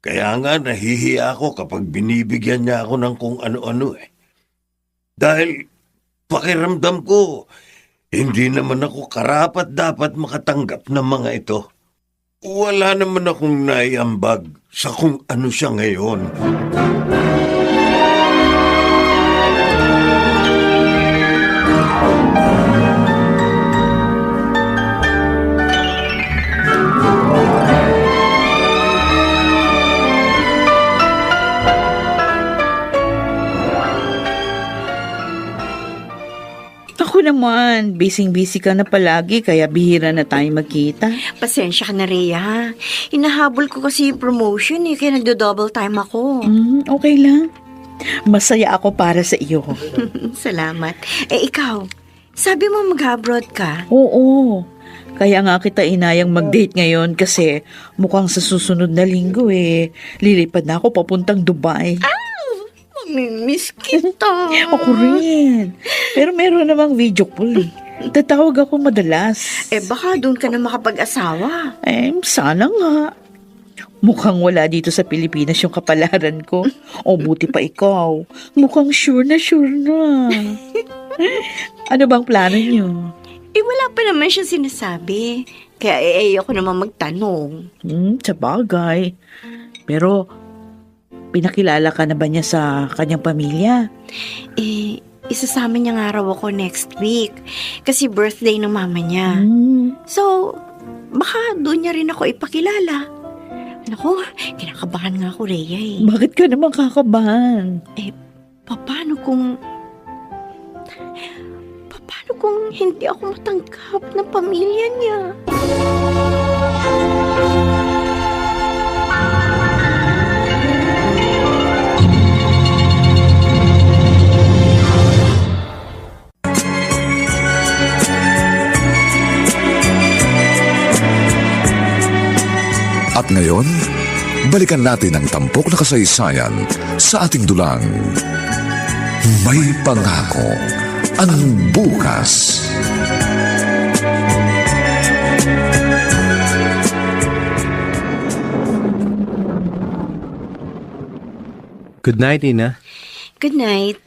Kaya nga nahihiya ako kapag binibigyan niya ako ng kung ano-ano Dahil pakiramdam ko, hindi naman ako karapat dapat makatanggap ng mga ito. Wala naman akong naiambag sa kung ano siya ngayon. Ako naman, busy-busy ka na palagi kaya bihira na tayo magkita. Pasensya ka na, Rhea. Hinahabol ko kasi yung promotion kaya nagdo-double time ako. Okay lang. Masaya ako para sa iyo. Salamat. Ikaw, sabi mo mag-abroad ka? Oo. Kaya nga kita inayang mag-date ngayon kasi mukhang sa susunod na linggo lilipad na ako papuntang Dubai. Miss kita. Ako rin. Pero meron namang video call. Tatawag ako madalas. Baka doon ka na makapag-asawa. Sana nga. Mukhang wala dito sa Pilipinas yung kapalaran ko. O buti pa ikaw. Mukhang sure na. Ano bang plano niyo? Wala pa naman siya sinasabi. Kaya ayoko naman magtanong. Sa bagay. Pero, pinakilala ka na ba niya sa kanyang pamilya? Isasama niya nga raw ako next week. Kasi birthday ng mama niya. So, baka doon niya rin ako ipakilala. Naku, kinakabahan nga ako, Rhea. Bakit ka naman kakabahan? Paano kung hindi ako matanggap ng pamilya niya? At ngayon, balikan natin ang tampok na kasaysayan sa ating dulang. May pangako ang bukas. Good night, Ina. Good night.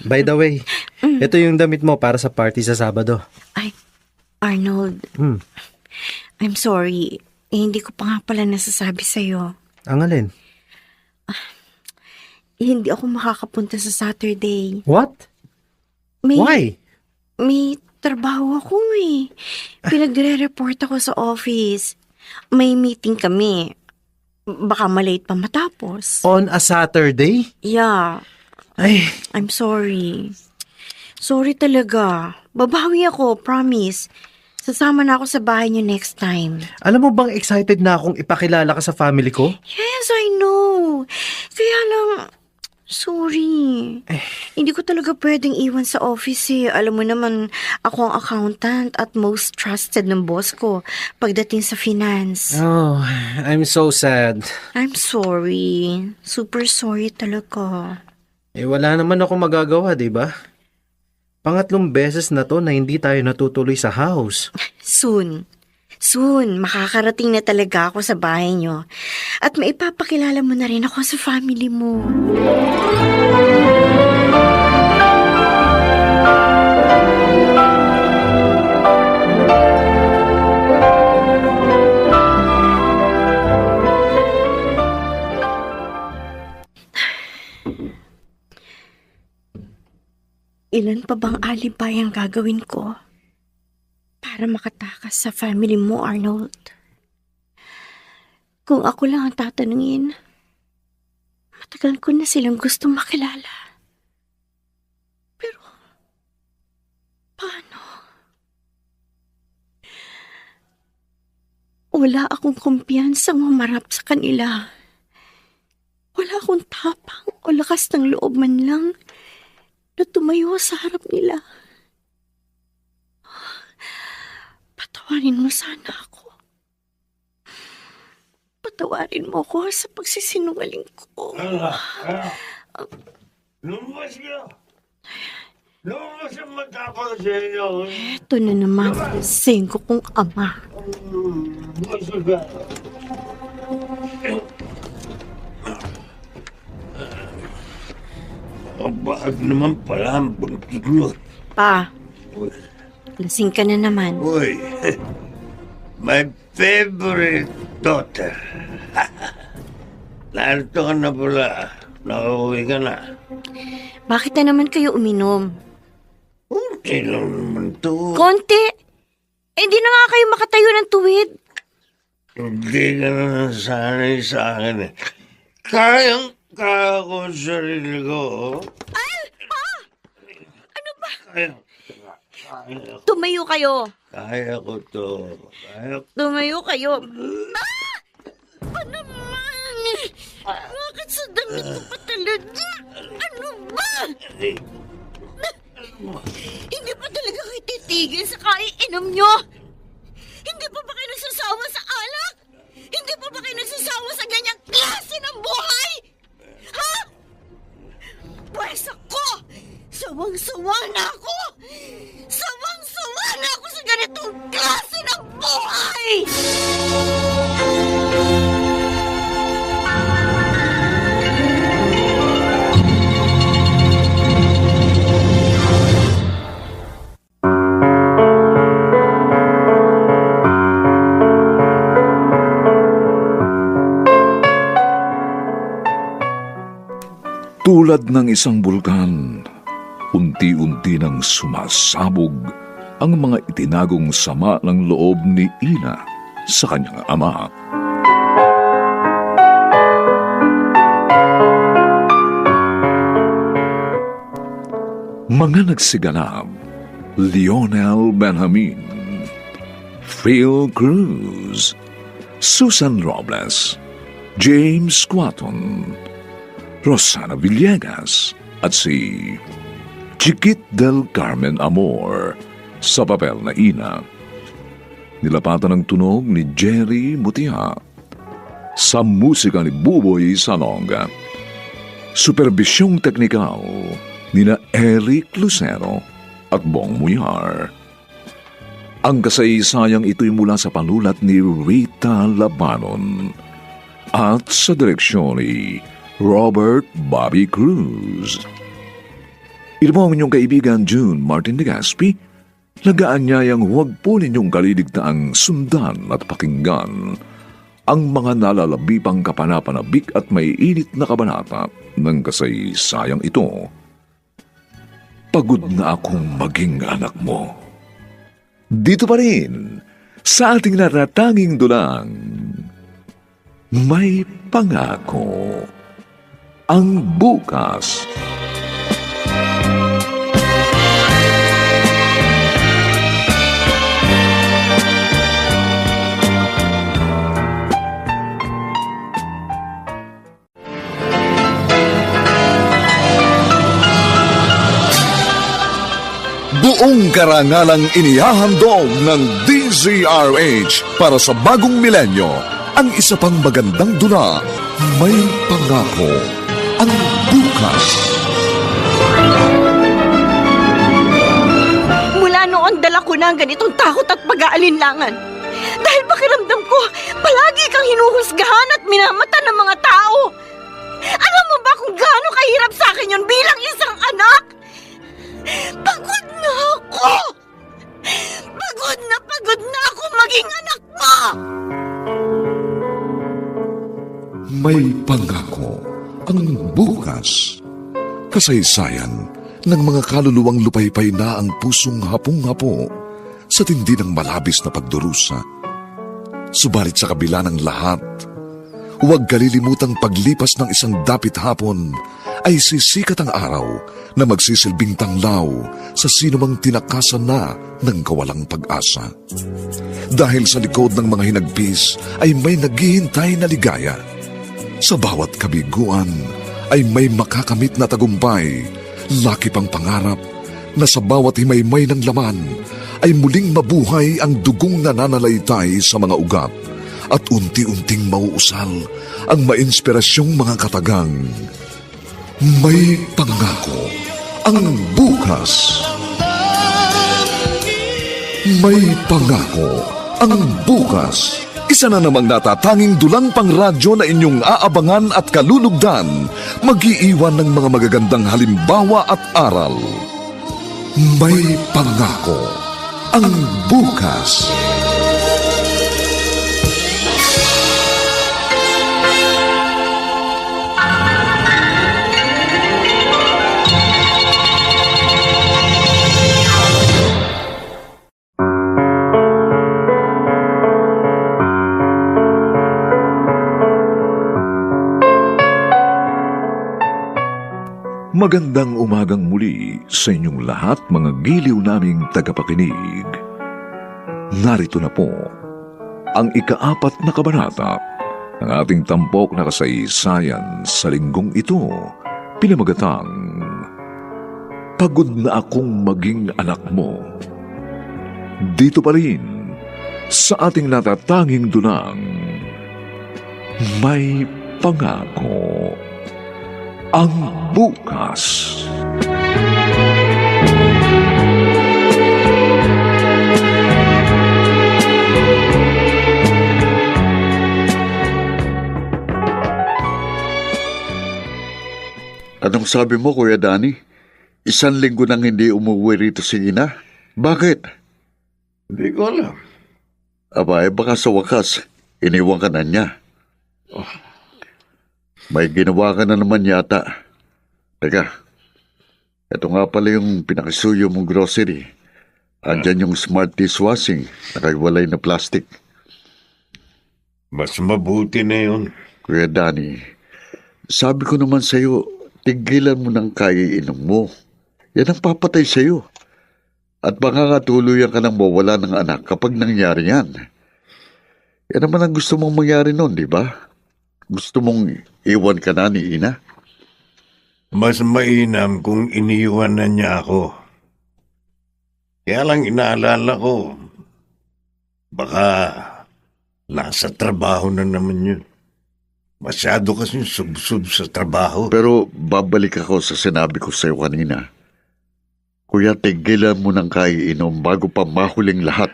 By the way, ito yung damit mo para sa party sa Sabado. Arnold, I'm sorry. Hindi ko pa nga pala nasasabi sa'yo. Ang alin? Hindi ako makakapunta sa Saturday. What? Why? May trabaho ako Pinagre-report ako sa office. May meeting kami. Baka malate pa matapos. On a Saturday? Yeah. I'm sorry. Sorry talaga. Babawi ako, promise. Sasama na ako sa bahay niyo next time. Alam mo bang excited na akong ipakilala ka sa family ko? Yes, I know. Kaya lang, Sorry. Hindi ko talaga pwedeng iwan sa office eh. Alam mo naman, ako ang accountant at most trusted ng boss ko pagdating sa finance. Oh, I'm so sad. I'm sorry. Super sorry talaga. Wala naman ako magagawa, di ba? Pangatlong beses na to na hindi tayo natutuloy sa house. Soon, makakarating na talaga ako sa bahay nyo. At maipapakilala mo na rin ako sa family mo. Ilan pa bang alibay ang gagawin ko para makatakas sa family mo, Arnold? Kung ako lang ang tatanungin, matagal ko na silang gustong makilala. Pero, paano? Wala akong kumpiyansang humarap sa kanila. Wala akong tapang o lakas ng loob man lang na tumayo sa harap nila. Patawarin mo sana ako. Patawarin mo ako sa pagsisinungaling ko. Lumabas ka! Lumabas ang matapang sa iyo! Ito na naman ang sengko kong ama. Lumabas ka! Abag naman pala ang buntot mo. Pa, lasing ka na naman. Uy, my favorite daughter. Narito ka na pala. Nakauwi ka na. Bakit na naman kayo uminom? Kunti lang naman to. Konti? Hindi na nga kayo makatayo ng tuwid. Hindi ka na nasanay sa akin eh. Kaya ko ang sarili ko. Ay, pa! Ano ba? Kaya Tumayo kayo. Kaya ko to. Tumayo kayo. Pa naman? Bakit sa damit ko pa talaga? Ano ba? Hindi pa talaga kayo titigil sa kaiinom nyo? Hindi pa ba kayo nagsasawa sa alak? Hindi pa ba kayo nagsasawa sa ganyang klase ng buhay? Ha? Pwes ako! Sawang-sawa na ako! Sawang-sawa na ako sa ganitong klase ng buhay! Tulad ng isang bulkan, unti-unti nang sumasabog ang mga itinagong sama ng loob ni Ina sa kanyang ama. Mga nagsiganap: Lionel Benjamin, Phil Cruz, Susan Robles, James Quaton, Rosana Villegas at si Chiquit del Carmen Amor sa papel na Ina. Nilapatan ng tunog ni Jerry Mutia sa musika ni Buboy Salonga. Superbisyong teknikal nina Eric Lucero at Bong Muyar. Ang kasaysayang ito'y mula sa panulat ni Rita Labanon at sa direksyon ni Robert Bobby Cruz. Ito po ang inyong kaibigan June Martin Legaspi. Lagaan niyayang huwag po ninyong kaliligtaang sundan at pakinggan ang mga nalalabipang kapanapanabik at maiinit na kabanata ng kasaysayang ito. Pagod na akong maging anak mo. Dito pa rin, sa ating natatanging dulang, may pangako ang bukas. Buong karangalang inihahandog ng DZRH para sa bagong milenyo. Ang isa pang magandang dula, may pangako ang bukas. Mula noon, dala ko na ang ganitong takot at pag-aalinlangan. Dahil pakiramdam ko, palagi kang hinuhusgahan at minamata ng mga tao. Alam mo ba kung gaano kahirap sa akin yun bilang isang anak? Pagod na ako! Pagod na ako maging anak mo! May pangako ang bukas. Kasaysayan ng mga kaluluwang lupaypay na ang pusong hapong-hapo sa tindi ng malabis na pagdurusa. Subalit sa kabila ng lahat, huwag kalilimutang paglipas ng isang dapit hapon ay sisikat ang araw na magsisilbing tanglaw sa sinumang tinakasan na ng kawalang pag-asa. Dahil sa likod ng mga hinagpis ay may naghihintay na ligaya. Sa bawat kabiguan ay may makakamit na tagumpay, laki pang pangarap na sa bawat himaymay ng laman ay muling mabuhay ang dugong nananalaytay sa mga ugat at unti-unting mauusal ang mainspirasyong mga katagang. May pangako ang bukas. May pangako ang bukas. Isa na namang natatanging dulang pangradyo na inyong aabangan at kalulugdan, mag-iiwan ng mga magagandang halimbawa at aral. May pangako ang bukas. Magandang umagang muli sa inyong lahat, mga giliw naming tagapakinig. Narito na po ang ika-4 na kabanata ng ating tampok na kasaysayan sa linggong ito, pinamagatang Pagod na akong maging anak mo. Dito pa rin sa ating natatanging dunang May Pangako ang bukas. Anong sabi mo, Kuya Danny? 1 linggo nang hindi umuwi rito si Ina? Bakit? Hindi ko alam. Aba, baka sa wakas, iniwan ka na niya. May ginawa ka na naman yata. Teka, ito nga pala yung pinakisuyo mong grocery. Andyan yung smart dishwashing, nakaiwalay na plastic. Mas mabuti na yun. Kuya Danny, sabi ko naman sa'yo, tigilan mo ng kaiinom mo. Yan ang papatay sa'yo. At baka nga tuluyan ka nang mawala ng anak kapag nangyari yan. Yan naman ang gusto mong mangyari nun, di ba? Gusto mong iwan ka na ni Ina? Mas mainam kung iniwan na niya ako. Kaya lang inaalala ko, baka nasa trabaho na naman yun. Masyado kasing subsub sa trabaho. Pero babalik ako sa sinabi ko sa'yo kanina. Kuya, tigilan mo ng kaiinom bago pa mahuling lahat.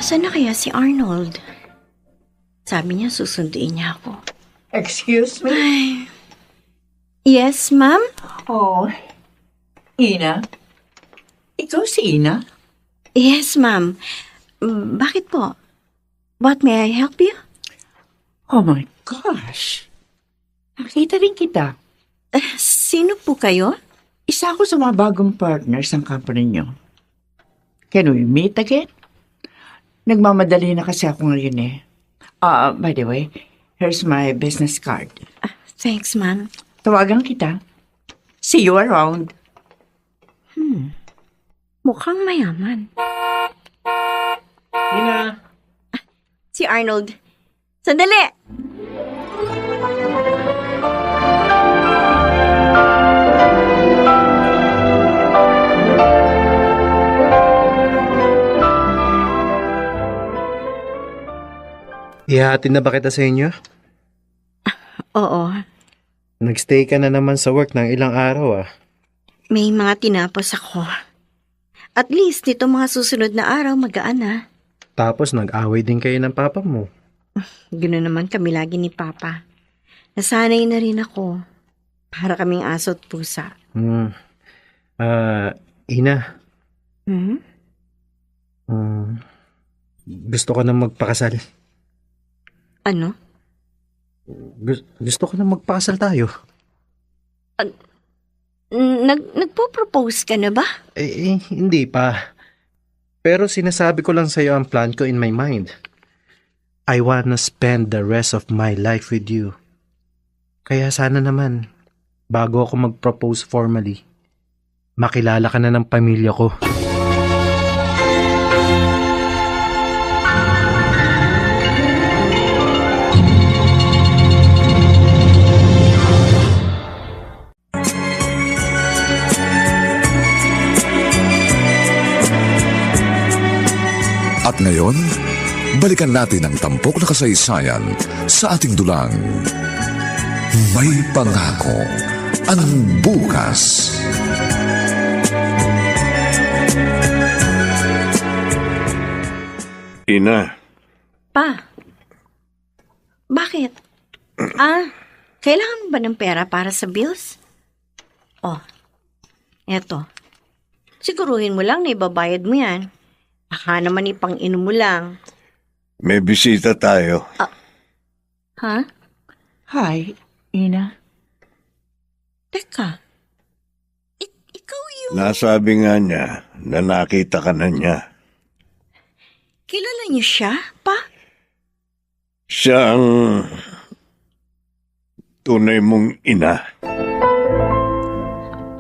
Saan na kaya si Arnold? Sabi niya susunduin niya ako. Excuse me? Ay. Yes, ma'am? Oh, Ina? Ikaw si Ina? Yes, ma'am. Bakit po? What may I help you? Oh my gosh. Nakita rin kita. Sino po kayo? Isa ako sa mga bagong partners ng company niyo. Can we meet again? Nagmamadali na kasi ako ngayon eh. By the way, here's my business card. Thanks, ma'am. Tawagan kita. See you around. Mukhang mayaman. Ina! Si Arnold. Sandali! Ihahatid na ba kita sa inyo? Oo, Nagstay ka na naman sa work ng ilang araw may mga tinapos ako. At least nito mga susunod na araw magaan na. Tapos nag-away din kayo ng papa mo. Ganoon naman kami lagi ni Papa. Nasanay na rin ako. Para kaming aso at pusa. Ina, Hmm? gusto ko na magpakasal. Ano? Gusto ko na magpakasal tayo. Nagpo-propose ka na ba? Hindi pa. Pero sinasabi ko lang sa'yo ang plan ko in my mind. I wanna spend the rest of my life with you. Kaya sana naman, bago ako mag-propose formally, makilala ka na ng pamilya ko. At ngayon, balikan natin ang tampok na kasaysayan sa ating dulang. May pangako ang bukas. Ina, Pa. Bakit? Kailangan mo ba ng pera para sa bills? Oh, eto. Siguruhin mo lang na ibabayad mo yan. Baka naman ipang-inom mo lang. may bisita tayo. Ha? Hi, Ina. Teka. Ikaw yung... Nasabi nga niya na nakita ka na niya. Kilala niyo siya, Pa? Siya ang tunay mong ina.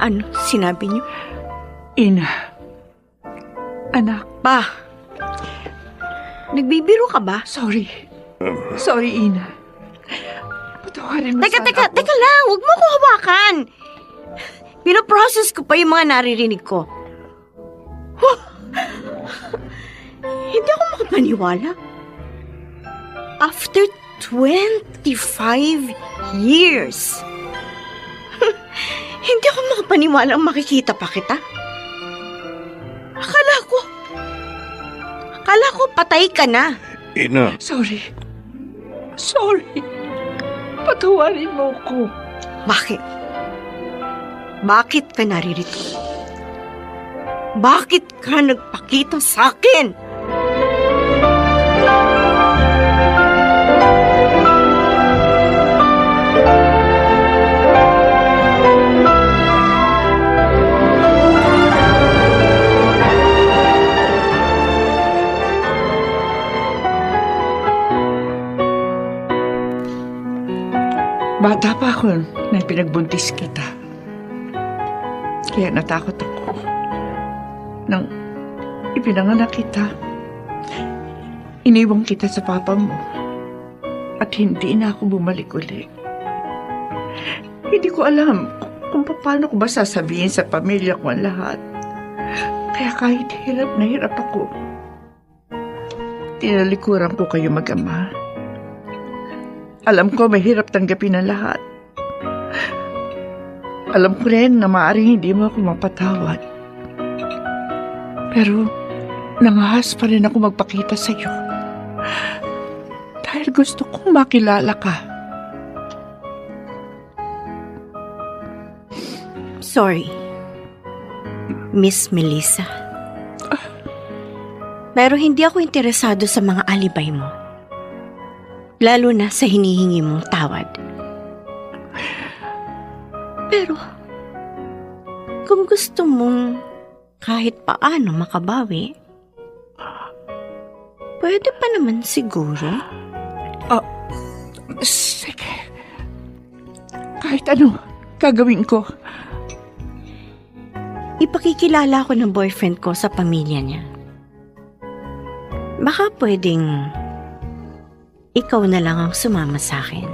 Ano sinabi niyo? Ina. Anak, Pa, nagbibiro ka ba? sorry. Sorry, Ina. Patawarin mo sana ako. Teka lang, huwag mo ko hawakan. Pinoprocess ko pa yung mga naririnig ko. Hindi ako makapaniwala. After 25 years. Hindi ako makapaniwala ang makikita pa kita. Akala ko patay ka na. Ina, Sorry. Sorry. Patawarin mo ko. Bakit? Bakit ka naririto? Bakit ka nagpakita sa akin? Bata pa ako na pinagbuntis kita. Kaya natakot ako. Nang ipinanganak kita, iniwang kita sa papa mo. At hindi na ako bumalik uli. Hindi ko alam kung paano ko ba sasabihin sa pamilya ko ang lahat. Kaya kahit hirap na hirap ako, tinalikuran ko kayo mag-ama. Alam ko mahirap tanggapin ang lahat. Alam ko rin na maaaring hindi mo ako mapatawad. Pero nangahas pa rin ako magpakita sa iyo. Dahil gusto kong makilala ka. Sorry, Miss Melissa. Pero hindi ako interesado sa mga alibay mo. Lalo na sa hinihingi mong tawad. Pero, kung gusto mong kahit paano makabawi, pwede pa naman siguro. Sige. Kahit ano gagawin ko. Ipakikilala ko ng boyfriend ko sa pamilya niya. Baka pwedeng ikaw na lang ang sumama sa akin.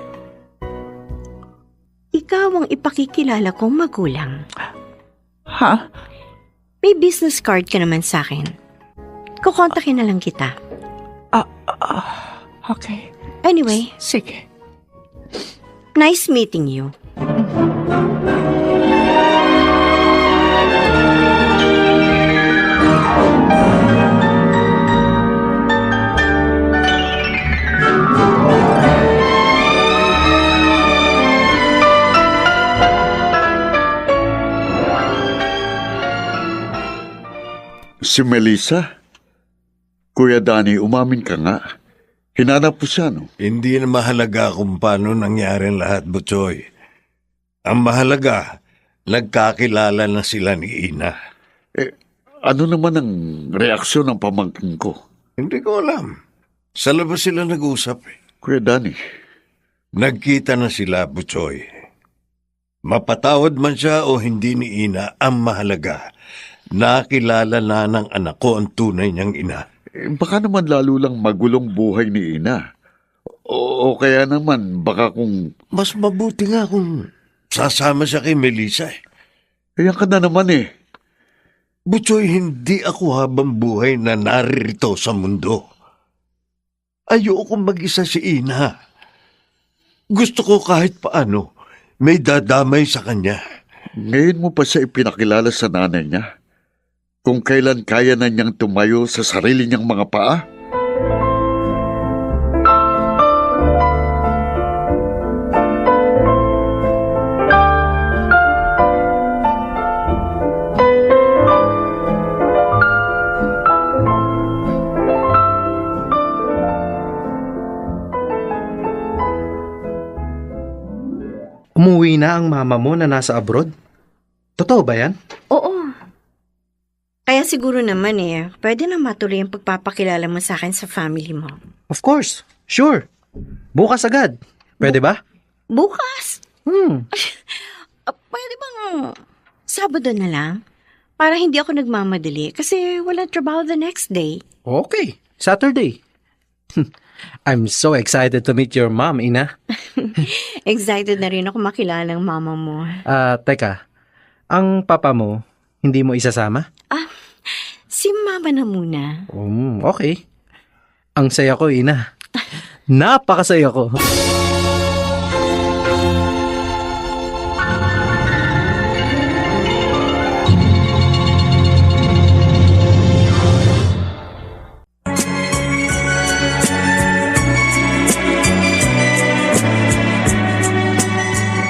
Ikaw ang ipakikilala kong magulang. Ha? May business card ka naman sa akin. Kukontakin na lang kita. Okay. Anyway, Sige. nice meeting you. Si Melissa? Kuya Danny, umamin ka nga. Hinanap mo siya, no? Hindi na mahalaga kung paano nangyari ang lahat, Butchoy. Ang mahalaga, nagkakilala na sila ni Ina. Ano naman ang reaksyon ng pamangkin ko? Hindi ko alam. Sa labas sila nag-usap eh. Kuya Danny, Nagkita na sila, Butchoy. Mapatawad man siya o hindi ni Ina, ang mahalaga, nakilala na ng anak ko ang tunay niyang ina. baka naman lalo lang magulong buhay ni Ina. O kaya naman, baka kung... Mas mabuti nga kung sasama siya kay Melissa eh. Ayan ka na naman eh. Butchoy, hindi ako habang buhay na naririto sa mundo. Ayoko mag-isa si Ina. Gusto ko kahit paano may dadamay sa kanya. Ngayon mo pa siya ipinakilala sa nanay niya. Kung kailan kaya na niyang tumayo sa sarili niyang mga paa. Umuwi na ang mama mo na nasa abroad? Totoo ba yan? Oo. Kaya siguro naman pwede na matuloy ang pagpapakilala mo sa akin sa family mo. Of course. Sure. Bukas agad. Pwede ba? Bukas? Pwede bang Sabado na lang? Para hindi ako nagmamadali kasi wala trabaho the next day. Okay. Saturday. I'm so excited to meet your mom, Ina. Excited na rin ako makilala ng mama mo. Teka. Ang papa mo, hindi mo isasama? Si mama na muna. Okay. Ang saya ko, Ina. Napakasaya ko.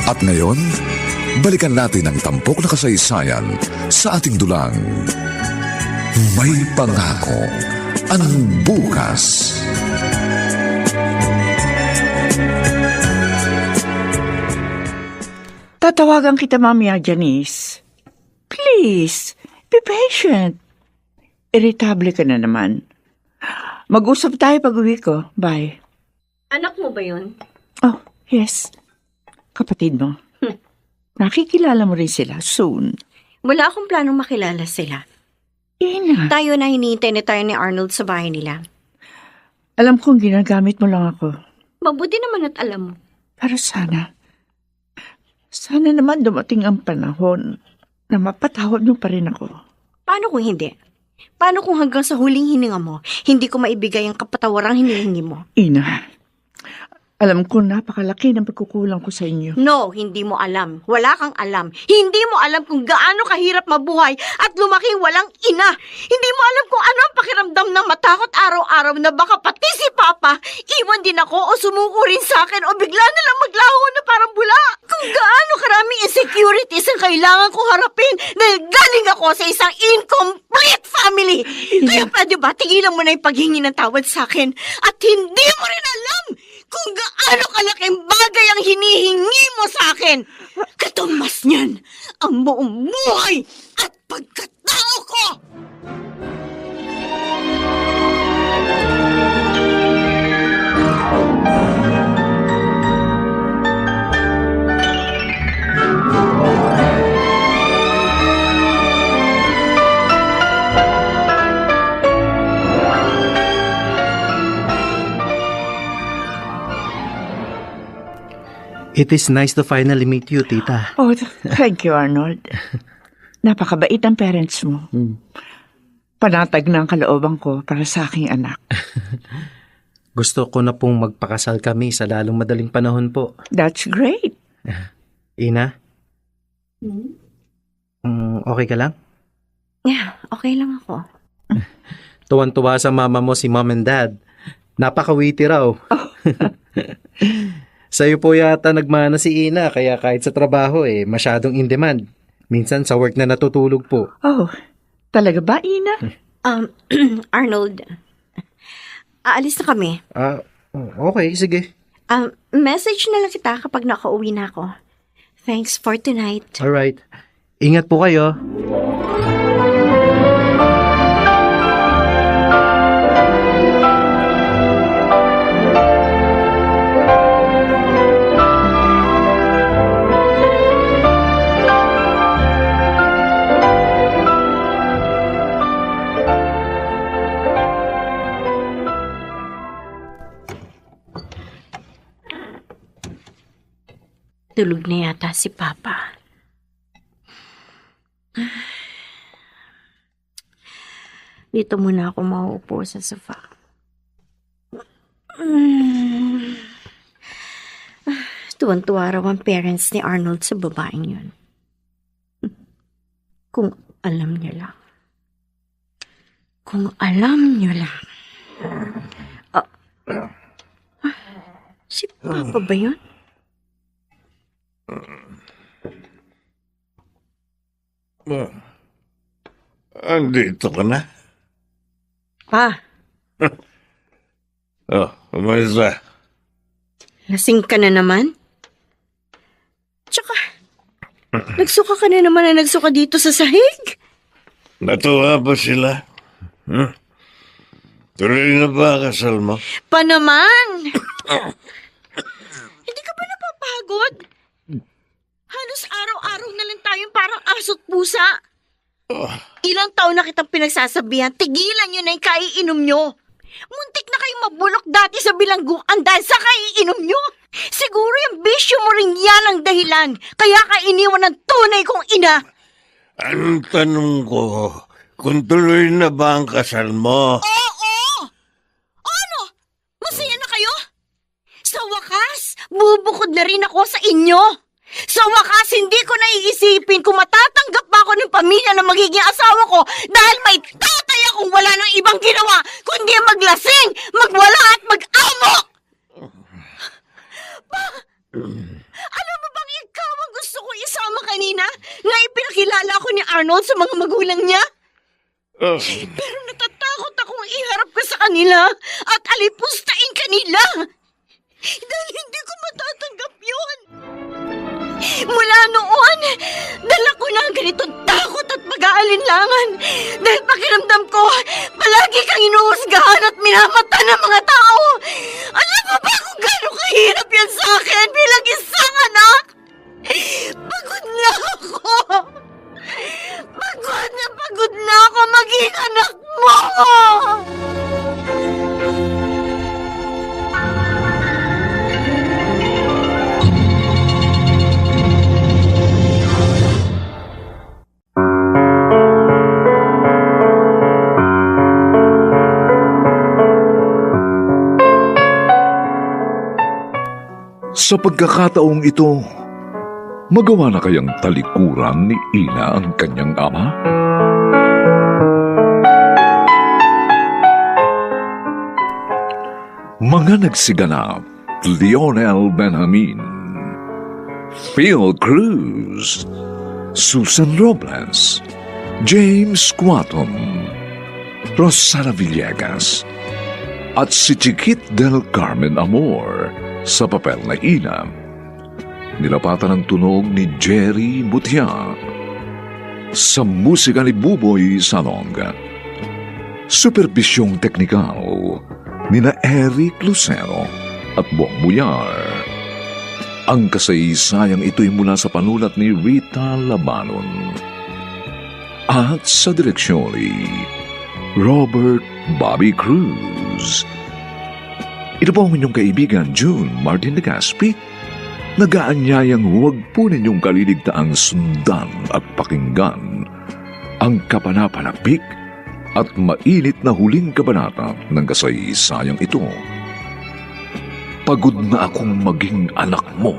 At ngayon, balikan natin ang tampok na kasaysayan sa ating dulang. May pangako ang bukas. Tatawagan kita mamaya, Janice. Please, be patient. Irritable ka na naman. Mag-usap tayo pag-uwi ko. Bye. Anak mo ba yun? Oh, yes. Kapatid mo. Nakikilala mo rin sila soon. Wala akong planong makilala sila. Ina. Tayo na hinihintay na tayo ni Arnold sa bahay nila. Alam kong ginagamit mo lang ako. Mabuti naman at alam mo. Pero sana naman dumating ang panahon na mapatawad mo pa rin ako. Paano kung hindi? Paano kung hanggang sa huling hininga mo, hindi ko maibigay ang kapatawarang hinihingi mo? Ina, alam ko napakalaki ng pagkukulang ko sa inyo. No, hindi mo alam. Wala kang alam. Hindi mo alam kung gaano kahirap mabuhay at lumaki walang ina. Hindi mo alam kung ano ang pakiramdam ng matakot araw-araw na baka pati si Papa iwan din ako o sumuko rin sa akin o bigla na lang maglaho na parang bula. Kung gaano karaming insecurities ang kailangan kong harapin dahil galing ako sa isang incomplete family. Kaya pwede ba tigilan mo na yung paghingi ng tawad sa akin at hindi mo rin alam kung gaano kalaking bagay ang hinihingi mo sa akin. Katumbas niyan ang buong buhay at pagkatao ko. It is nice to finally meet you, tita. Oh, thank you, Arnold. Napakabait ang parents mo. Panatag na ang kalooban ko para sa aking anak. Gusto ko na pong magpakasal kami sa lalong madaling panahon po. That's great. Ina? Okay ka lang? Yeah, okay lang ako. Tuwan-tuwa sa mama mo si mom and dad. Napakawiti raw. Sa'yo po yata nagmana si Ina, kaya kahit sa trabaho masyadong in demand. Minsan sa work na natutulog po. Oh, talaga ba, Ina? Arnold, aalis na kami. Okay, sige. Message na lang kita kapag nakauwi na ako. Thanks for tonight. Alright. Ingat po kayo. Tulog na yata si Papa. Dito muna ako mauupo sa sofa. Tuwan-tuwa raw ang parents ni Arnold sa babaeng yun. Kung alam niyo lang. Kung alam niyo lang. Si Papa ba yun? Andito ka na? Pa, Umalis na. lasing ka na naman? Tsaka, nagsuka ka na naman na nagsuka dito sa sahig? Natuwa ba sila? Tuloy na ba ang kasal mo? Pa naman! Hindi ka ba napapagod? Halos araw-araw na lang tayong parang aso't pusa. Ilang taon na kitang pinagsasabihan, tigilan nyo na yung kaiinom nyo. Muntik na kayong mabulok dati sa bilangguan dahil sa kaiinom nyo. Siguro yung bisyo mo rin yan ang dahilan, kaya ka iniwan ng tunay kong ina. Anong tanong ko, kung tuloy na ba ang kasal mo? Oo! Ano? Masaya na kayo? Sa wakas, bubukod na rin ako sa inyo. Sa wakas, hindi ko naiisipin kung matatanggap ba ako ng pamilya na magiging asawa ko dahil may tatay akong wala ng ibang ginawa kundi maglasing, magwala at mag-amok! Alam mo bang ikaw ang gusto ko isama kanina na ipinakilala ko ni Arnold sa mga magulang niya? Pero natatakot akong iharap ko sa kanila at alipustain kanila dahil hindi ko matatanggap yun. Mula noon, dala ko na ang ganitong takot at pag-aalinlangan dahil pakiramdam ko, palagi kang inuhusgahan at minamata ng mga tao. Alam mo ba kung gano'ng kahirap yan sa akin bilang isang anak? Pagod na ako. Pagod na ako maging anak mo. Sa pagkakataong ito, magawa na kayang talikuran ni Ina ang kanyang ama? Mga nagsiganap, Lionel Benjamin, Phil Cruz, Susan Robles, James Quaton, Rosana Villegas, at si Chiquit del Carmen Amor sa papel na Ina. Nilapatan ang tunog ni Jerry Butia. Sa musika ni Buboy Salonga. Superbisyong teknikal nina Eric Lucero at Bong Buyar. Ang kasaysayang ito'y mula sa panulat ni Rita Labanon. At sa direksyon ni Robert Bobby Cruz. Ito po ang inyong kaibigan, June Martin de Gaspi. nagaanyayang huwag po ninyong kaliligtaang sundan at pakinggan ang kapanapanapik at mainit na huling kabanata ng kasaysayang ito. Pagod na akong maging anak mo.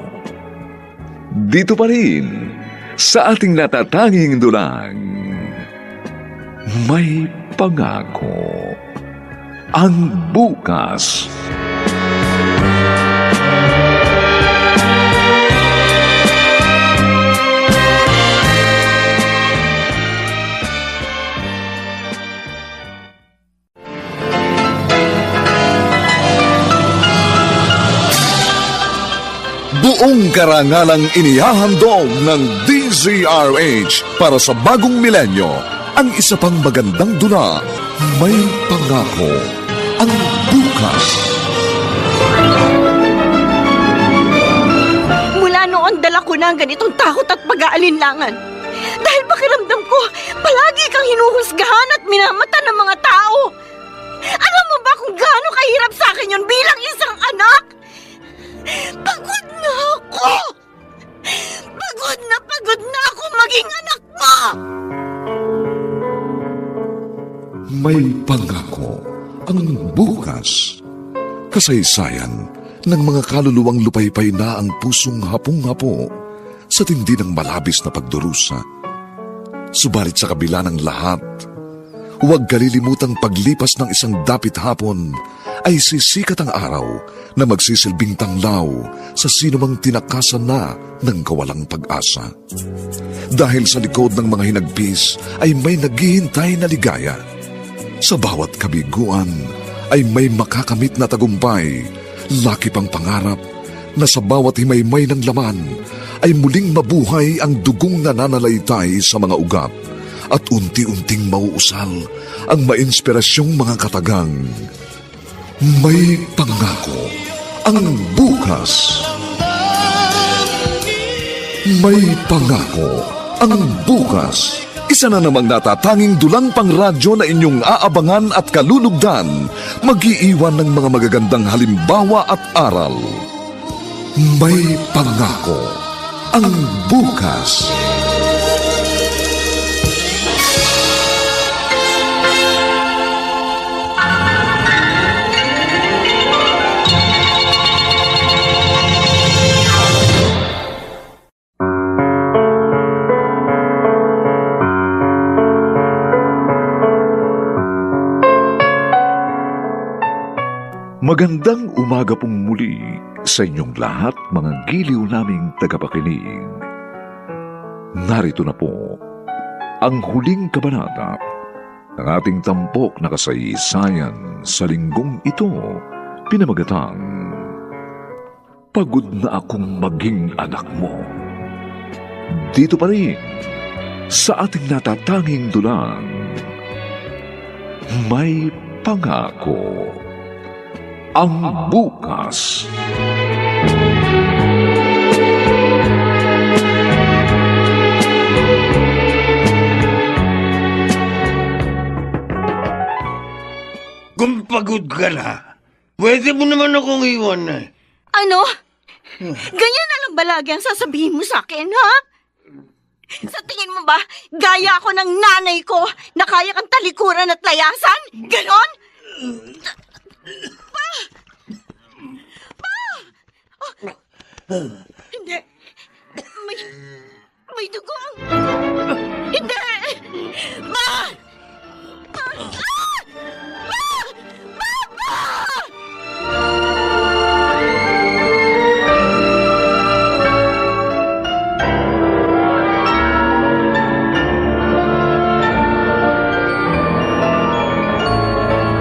Dito pa rin sa ating natatanging dulang, may pangako ang bukas. Buong karangalang inihahandog ng DZRH para sa bagong milenyo, ang isa pang magandang dula, may pangako ang bukas. Mula noon, dala ko na ang ganitong takot at pag-aalinlangan. Dahil pakiramdam ko, palagi kang hinuhusgahan at minamata ng mga tao. Alam mo ba kung gaano kahirap sa akin yun bilang isang anak? Pagod na ako! Pagod na ako maging anak mo! May pangako ang bukas. Kasaysayan ng mga kaluluwang lupaypay na ang pusong hapong-hapo sa tindi ng malabis na pagdurusa. Subalit sa kabila ng lahat, huwag kalilimutang paglipas ng isang dapit hapon ay sisikat ang araw na magsisilbing tanglaw sa sinumang tinakasan na ng kawalang pag-asa. Dahil sa likod ng mga hinagpis ay may naghihintay na ligaya. Sa bawat kabiguan ay may makakamit na tagumpay, laki pang pangarap na sa bawat himaymay ng laman ay muling mabuhay ang dugong nananalaytay sa mga ugat at unti-unting mauusal ang mainspirasyong mga katagang. May pangako ang bukas. May pangako ang bukas. Isa na namang natatanging dulang pangradyo na inyong aabangan at kalulugdan, mag-iiwan ng mga magagandang halimbawa at aral. May pangako ang bukas. Magandang umaga pong muli sa inyong lahat, mga giliw naming tagapakinig. Narito na po ang huling kabanata ng ating tampok na kasaysayan sa linggong ito, pinamagatang Pagod na akong maging anak mo. Dito pa rin sa ating natatanging dulang, may pangako ang bukas. Kung pagod ka na, pwede mo naman akong iwan na. Ano? Ganyan na lang ba lagi ang sasabihin mo sa akin, ha? Sa tingin mo ba, gaya ako ng nanay ko na kaya kang talikuran at layasan? Ganon? Hindi. May dugo ang... Hindi! Ma!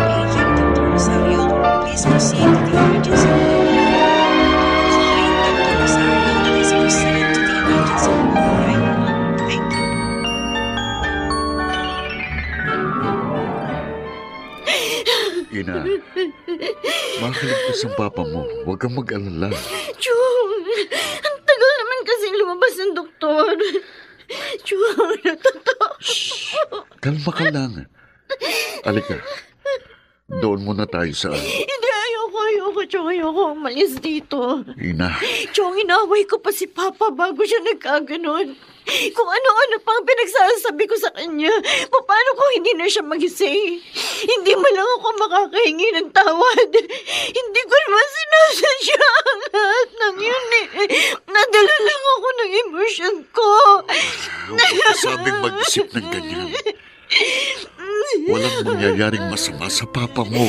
Agent Dr. Rosario, please proceed to the emergency room. Calling Dr. Rosario, please proceed to the emergency room right now. Thank you. Ina, makaligtas ang papa mo. Huwag kang mag-alala. Chong, ang tagal naman kasi lumabas ng doktor. Chong, totoo. Kalma ka lang. Alika, doon muna tayo sa... Hindi, ayoko, Chong, ayoko umalis dito. Ina, Chong, inaway ko pa si Papa bago siya nagkaganon. Kung ano-ano pang pinagsasabi ko sa kanya, paano kung hindi na siya magising? Hindi mo lang ako makakahingi ng tawad. Hindi ko naman sinasadya ang lahat ng yun eh. Nadala lang ako ng emosyon ko. huwag ka sabing mag-isip ng ganyan. Walang mangyayaring masama sa papa mo.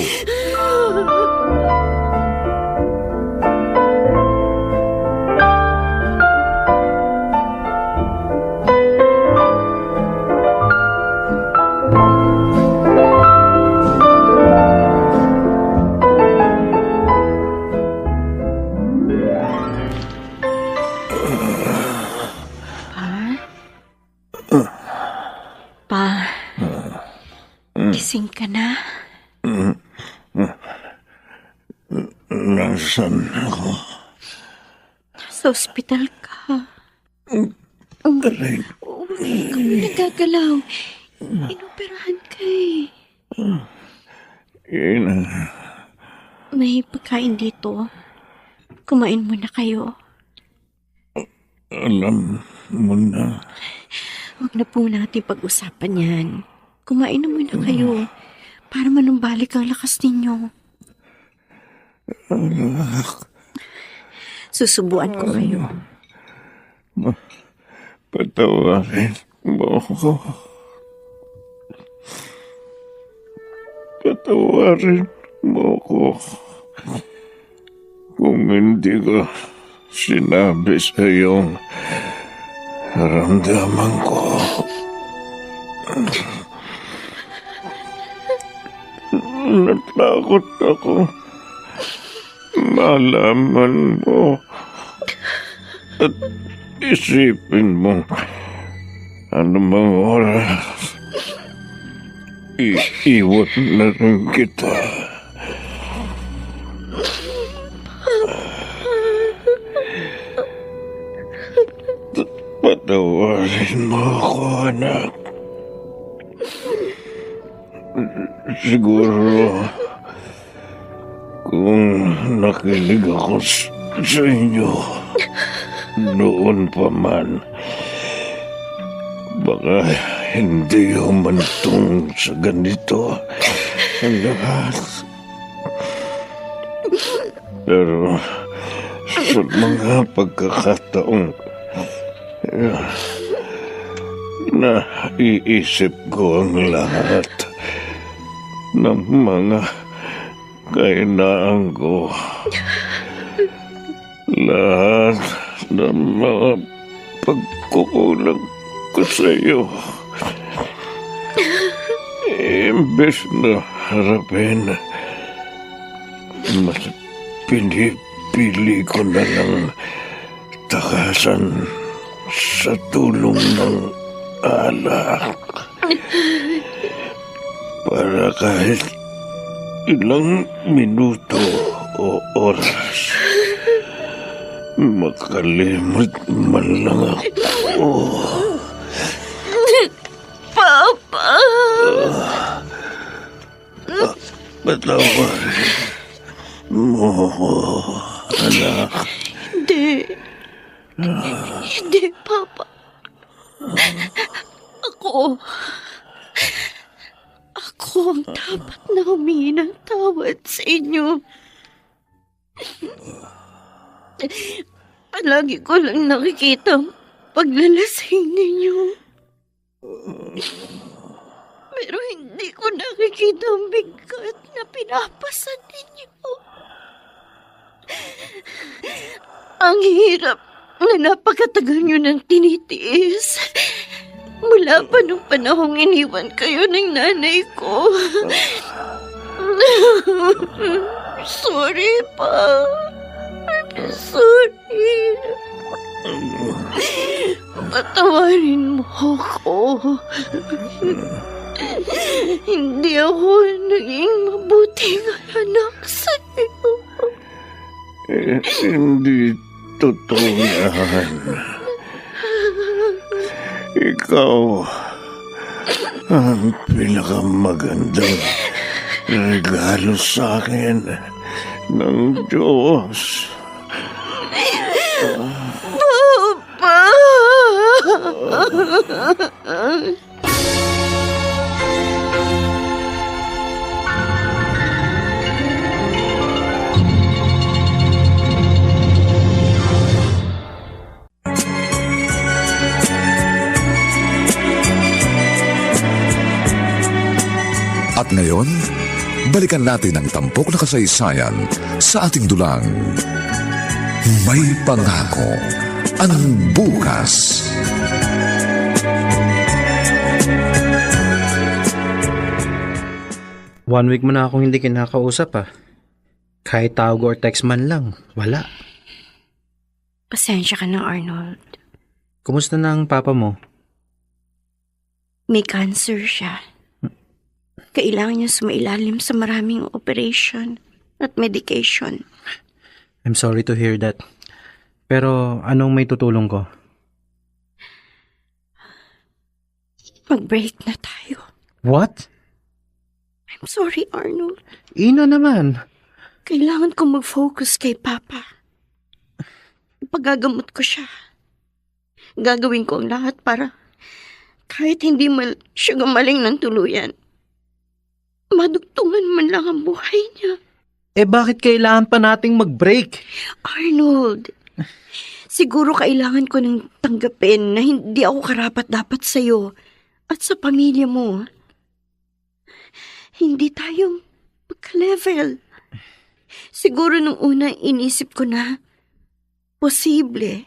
Pa, gising ka na? Nasaan ako? Sa ospital ka. Aray, Hindi ka mo nagagalaw. Inoperahan ka eh. Ina. May pagkain dito. Kumain muna kayo. Alam mo na. Huwag na po natin pag-usapan yan. Kumain na muna kayo para manumbalik ang lakas ninyo. Susubuan ko kayo. Patawarin mo ako. Patawarin mo ako. Kung hindi ko sinabi sa iyong ramdaman ko. Natakot ako. Malaman mo. At isipin mo anumang oras iiwan na rin kita. Patawarin mo ako, anak. Siguro kung nakinig ako sa inyo noon pa man, baka hindi humantong sa ganito ang lahat. Pero sa mga pagkakataong naiisip ko ang lahat ng mga kainaan ko. Lahat ng mga pagkukulang ko sa iyo. Imbes na harapin, mas pinipili ko na lang takasan sa tulong ng alak. Para kahit ilang minuto o oras, makalimot man lang ako. Papa! Patawarin mo ako, anak. Hindi. Hindi, Papa. Ako ang dapat na humingi ng tawad sa inyo. Palagi ko lang nakikita ang paglalasing ninyo. Pero hindi ko nakikita ang bigat na pinapasan ninyo. Ang hirap na napakatagal nyo nang tinitiis. Mula pa nung panahong iniwan kayo ng nanay ko. Sorry pa. Sorry. Patawarin mo ako. Hindi ako naging mabuting anak sa'yo. Hindi totoo yan. Ikaw ang pinakamagandang regalo sa akin ng Diyos. At ngayon, balikan natin ang tampok na kasaysayan sa ating dulang. May pangako ang bukas. One week mo na akong hindi kinakausap ah. Kahit tawag or text man lang, wala. Pasensya ka na, Arnold. Kumusta na ang papa mo? May cancer siya. Kailangan niya sumailalim sa maraming operation at medication. I'm sorry to hear that. Pero anong may tutulong ko? Mag-break na tayo. What? I'm sorry, Arnold. Ina naman. Kailangan ko mag-focus kay Papa. Ipagagamot ko siya. Gagawin ko ang lahat para kahit hindi siya gumaling ng tuluyan, madugtungan man lang ang buhay niya. Bakit kailangan pa nating mag-break? Arnold, siguro kailangan ko nang tanggapin na hindi ako karapat-dapat sa'yo at sa pamilya mo. Hindi tayo magka-level. Siguro nung una inisip ko na posible.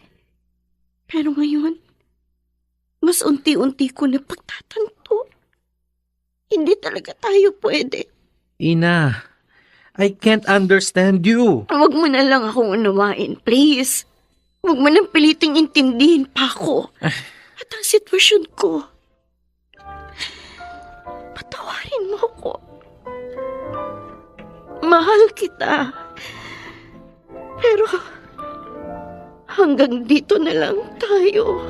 Pero ngayon, mas unti-unti ko na pagtatanto. Hindi talaga tayo pwede. Ina, I can't understand you. Huwag mo na lang akong unawain, please. Huwag mo nang piliting intindihin pa ako. At ang sitwasyon ko. Patawarin mo ako. Mahal kita. Pero hanggang dito na lang tayo.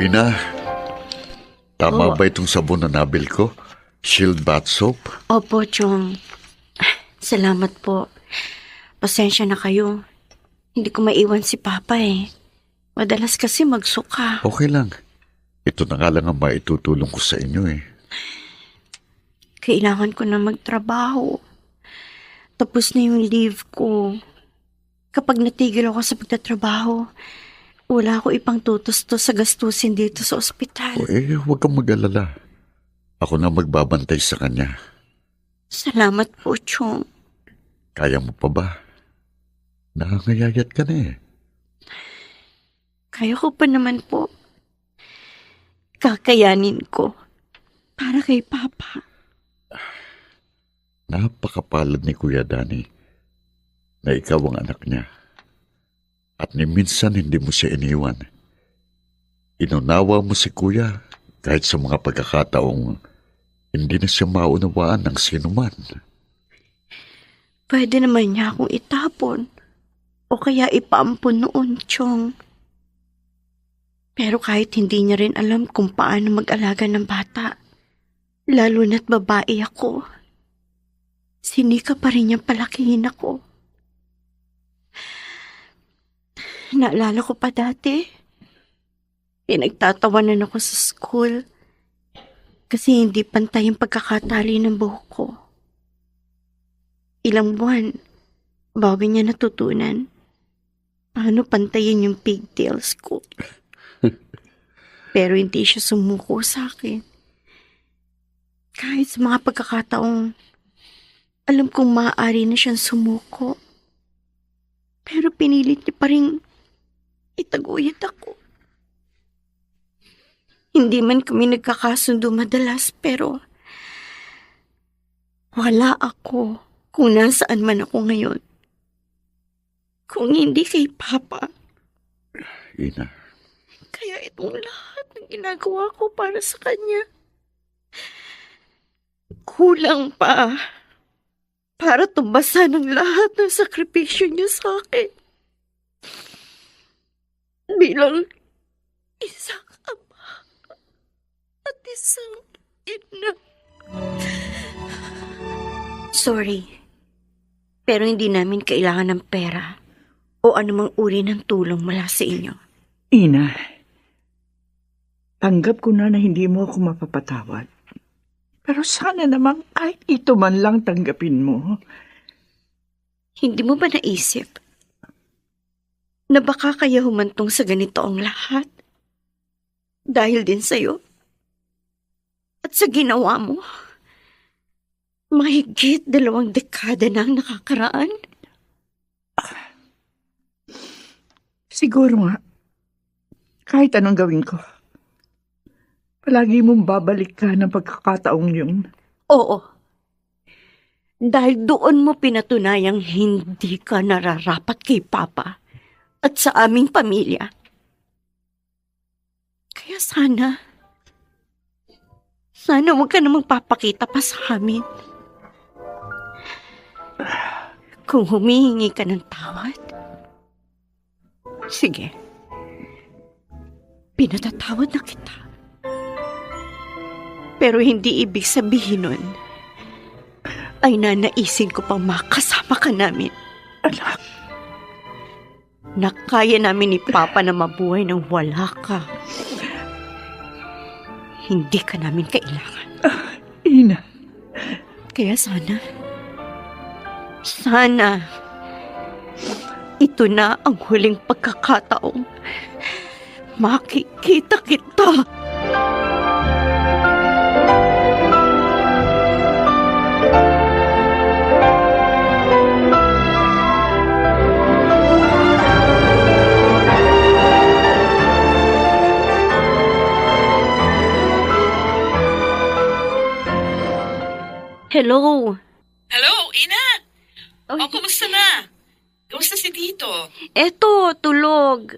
Ina, tama ba itong sabon na nabil ko? Shield Bath Soap? Opo, Chong. Salamat po. Pasensya na kayo. Hindi ko maiwan si Papa eh. Madalas kasi magsuka. Okay lang. Ito na nga lang ang maitutulong ko sa inyo eh. Kailangan ko na magtrabaho. Tapos na yung leave ko. Kapag natigil ako sa pagtatrabaho, wala ako ipang tutustos sa gastusin dito sa ospital. Huwag kang mag-alala. Ako na magbabantay sa kanya. Salamat po, Chong. Kaya mo pa ba? Nakangayayat ka na eh. Kaya ko pa naman po. Kakayanin ko. Para kay Papa. Napakapalad ni Kuya Danny na ikaw ang anak niya. At ni minsan hindi mo siya iniwan. Inunawa mo si Kuya kahit sa mga pagkakataong hindi na siya maunawaan ng sinuman. Pwede naman niya akong itapon o kaya ipaampon noon, Chong. Pero kahit hindi niya rin alam kung paano mag-alaga ng bata, lalo na't babae ako, sinika pa rin niyang palakihin ako. Naalala ko pa dati, pinagtatawanan ako sa school kasi hindi pantay yung pagkakatali ng buhok ko. Ilang buwan, bago niya natutunan paano pantayin yung pigtails ko. Pero hindi siya sumuko sa akin. Kahit sa mga pagkakataong alam kong maaari na siyang sumuko. Pero pinilit niya pa rin itaguyod ako. Hindi man kami nagkakasundo madalas, pero wala ako kung nasaan man ako ngayon. Kung hindi kay Papa, Ina, kaya itong lahat ng ginagawa ko para sa kanya. Kulang pa para tumbasan ng lahat ng sakripisyo niya sa akin. Bilang isang ama at isang ina. Sorry, pero hindi namin kailangan ng pera o anumang uri ng tulong mula sa inyo. Ina, tanggap ko na hindi mo ako mapapatawad. Pero sana naman kahit ito man lang tanggapin mo. Hindi mo ba naisip na baka kaya humantong sa ganito ang lahat? Dahil din sa'yo at sa ginawa mo. Mahigit 2 dekada na ang nakakaraan. Siguro nga, kahit anong gawin ko, palagi mong babalik ka ng pagkakataong yun. Oo. Dahil doon mo pinatunayang hindi ka nararapat kay Papa at sa aming pamilya. Kaya sana huwag ka na magpapakita pa sa amin. Kung humihingi ka ng tawad, sige, pinatatawad na kita. Pero hindi ibig sabihin nun ay nanaisin ko pang makasama ka namin. Anak, Na kaya namin ni Papa na mabuhay nang wala ka. Hindi ka namin kailangan. Ina, Kaya sana, ito na ang huling pagkakataong makikita kita. Hello. Hello, Ina! Oy. Kumusta na? Kumusta si Tito? Eto, tulog.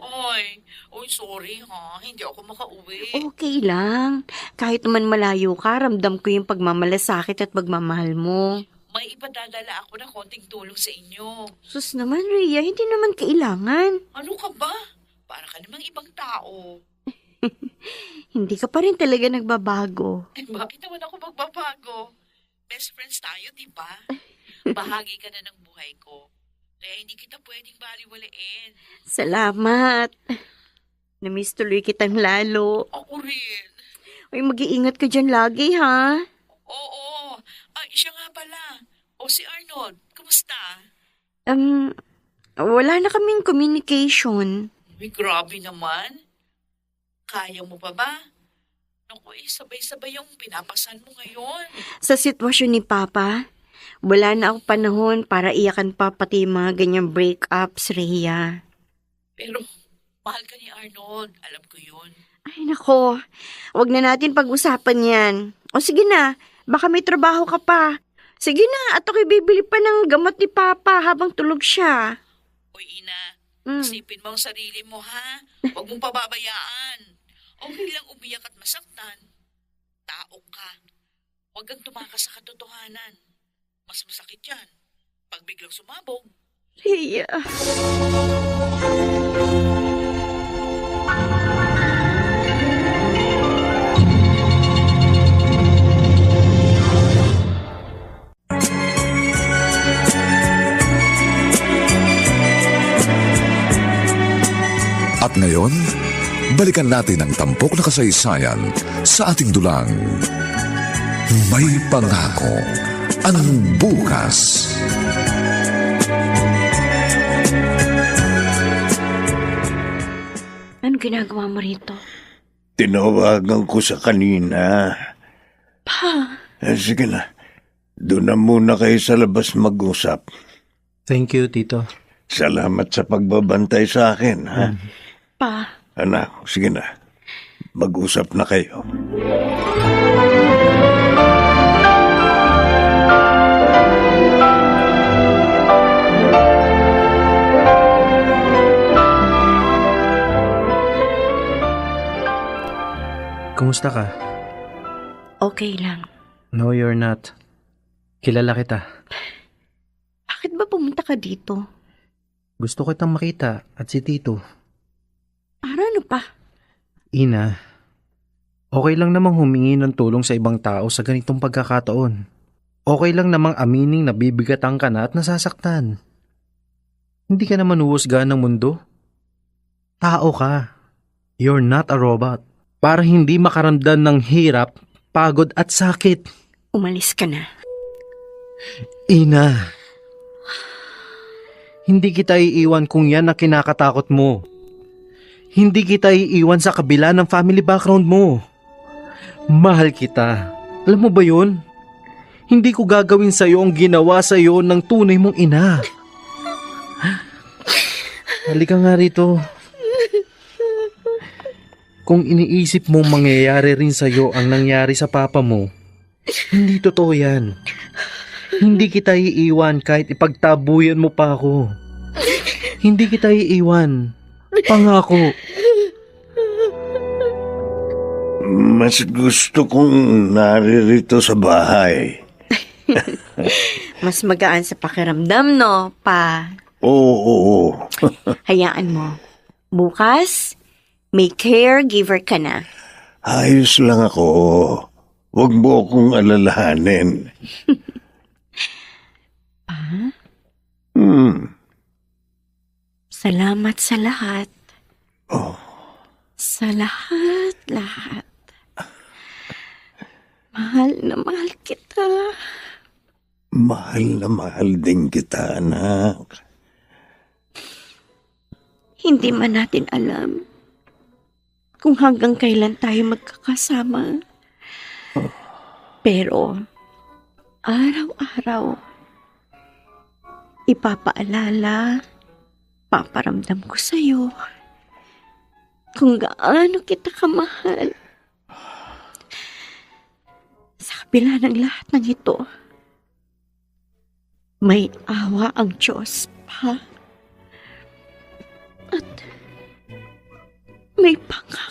Oy, sorry ha. Hindi ako makauwi. Okay lang. Kahit naman malayo ka, ramdam ko yung pagmamalasakit at pagmamahal mo. May ipadadala ako na konting tulong sa inyo. Sus naman, Rhea, hindi naman kailangan. Ano ka ba? Para ka namang ibang tao. Hindi ka pa rin talaga nagbabago. Bakit naman ako magbabago? Best friends tayo, di ba? Bahagi ka na ng buhay ko. Kaya hindi kita pwedeng baliwalain. Salamat. Namiss tuloy kitang lalo. Ako rin. Ay, mag-iingat ka dyan lagi, ha? Oo. Ay, siya nga pala. O si Arnold, kumusta? Wala na kaming communication. Uy, grabe naman. Kaya mo pa ba? Naku, sabay-sabay yung pinapasan mo ngayon. Sa sitwasyon ni Papa, wala na ako panahon para iyakan pa pati yung mga ganyang breakups, Rhea. Pero, mahal ka ni Arnold. Alam ko yun. Ay, nako. Huwag na natin pag-usapan yan. O sige na, baka may trabaho ka pa. Sige na, at ako'y bibili pa ng gamot ni Papa habang tulog siya. Uy, Ina, Mm. isipin mo ang sarili mo, ha? Huwag mong pababayaan. Okay lang umiyak at masaktan. Tao ka. Huwag kang tumakas sa katotohanan. Mas masakit yan. Pag biglang sumabog. Rhea. At ngayon, balikan natin ang tampok na kasaysayan sa ating dulang. May pangako ang bukas. Ano ginagawa mo rito? Tinawagan ko sa kanina. Pa, Sige na. Doon na muna kayo sa labas mag-usap. Thank you, Tito. Salamat sa pagbabantay sa akin, ha? pa. Anak, sige na. Mag-usap na kayo. kumusta ka? Okay lang. No, you're not. Kilala kita. Bakit ba pumunta ka dito? Gusto kitang makita at si Tito. Para ano pa? Ina, okay lang namang humingi ng tulong sa ibang tao sa ganitong pagkakataon. Okay lang namang amining nabibigatan ka na at nasasaktan. Hindi ka naman huhusgahan ng mundo. Tao ka. You're not a robot. Para hindi makaramdam ng hirap, pagod at sakit. Umalis ka na. Ina, hindi kita iiwan kung yan na kinakatakot mo. Hindi kita iiwan sa kabila ng family background mo. Mahal kita. Alam mo ba yun? Hindi ko gagawin sa'yo ang ginawa sa'yo ng tunay mong ina. Halika nga rito. Kung iniisip mong mangyayari rin sa'yo ang nangyari sa papa mo, hindi totoo yan. Hindi kita iiwan kahit ipagtabuyan mo pa ako. Hindi kita iiwan. Pangako. Mas gusto kong naririto sa bahay. Mas magaan sa pakiramdam, no, pa? Oo. Hayaan mo. Bukas, may caregiver ka na. Ayos lang ako. Huwag mo akong alalahanin. Pa? Salamat sa lahat. Oh. Sa lahat. Mahal na mahal kita. Mahal na mahal din kita, anak. Hindi man natin alam kung hanggang kailan tayo magkakasama. Pero, araw-araw, ipapaalala, paparamdam ko sa'yo kung gaano kita kamahal. Sa kabila ng lahat ng ito, may awa ang Diyos pa. At may pangako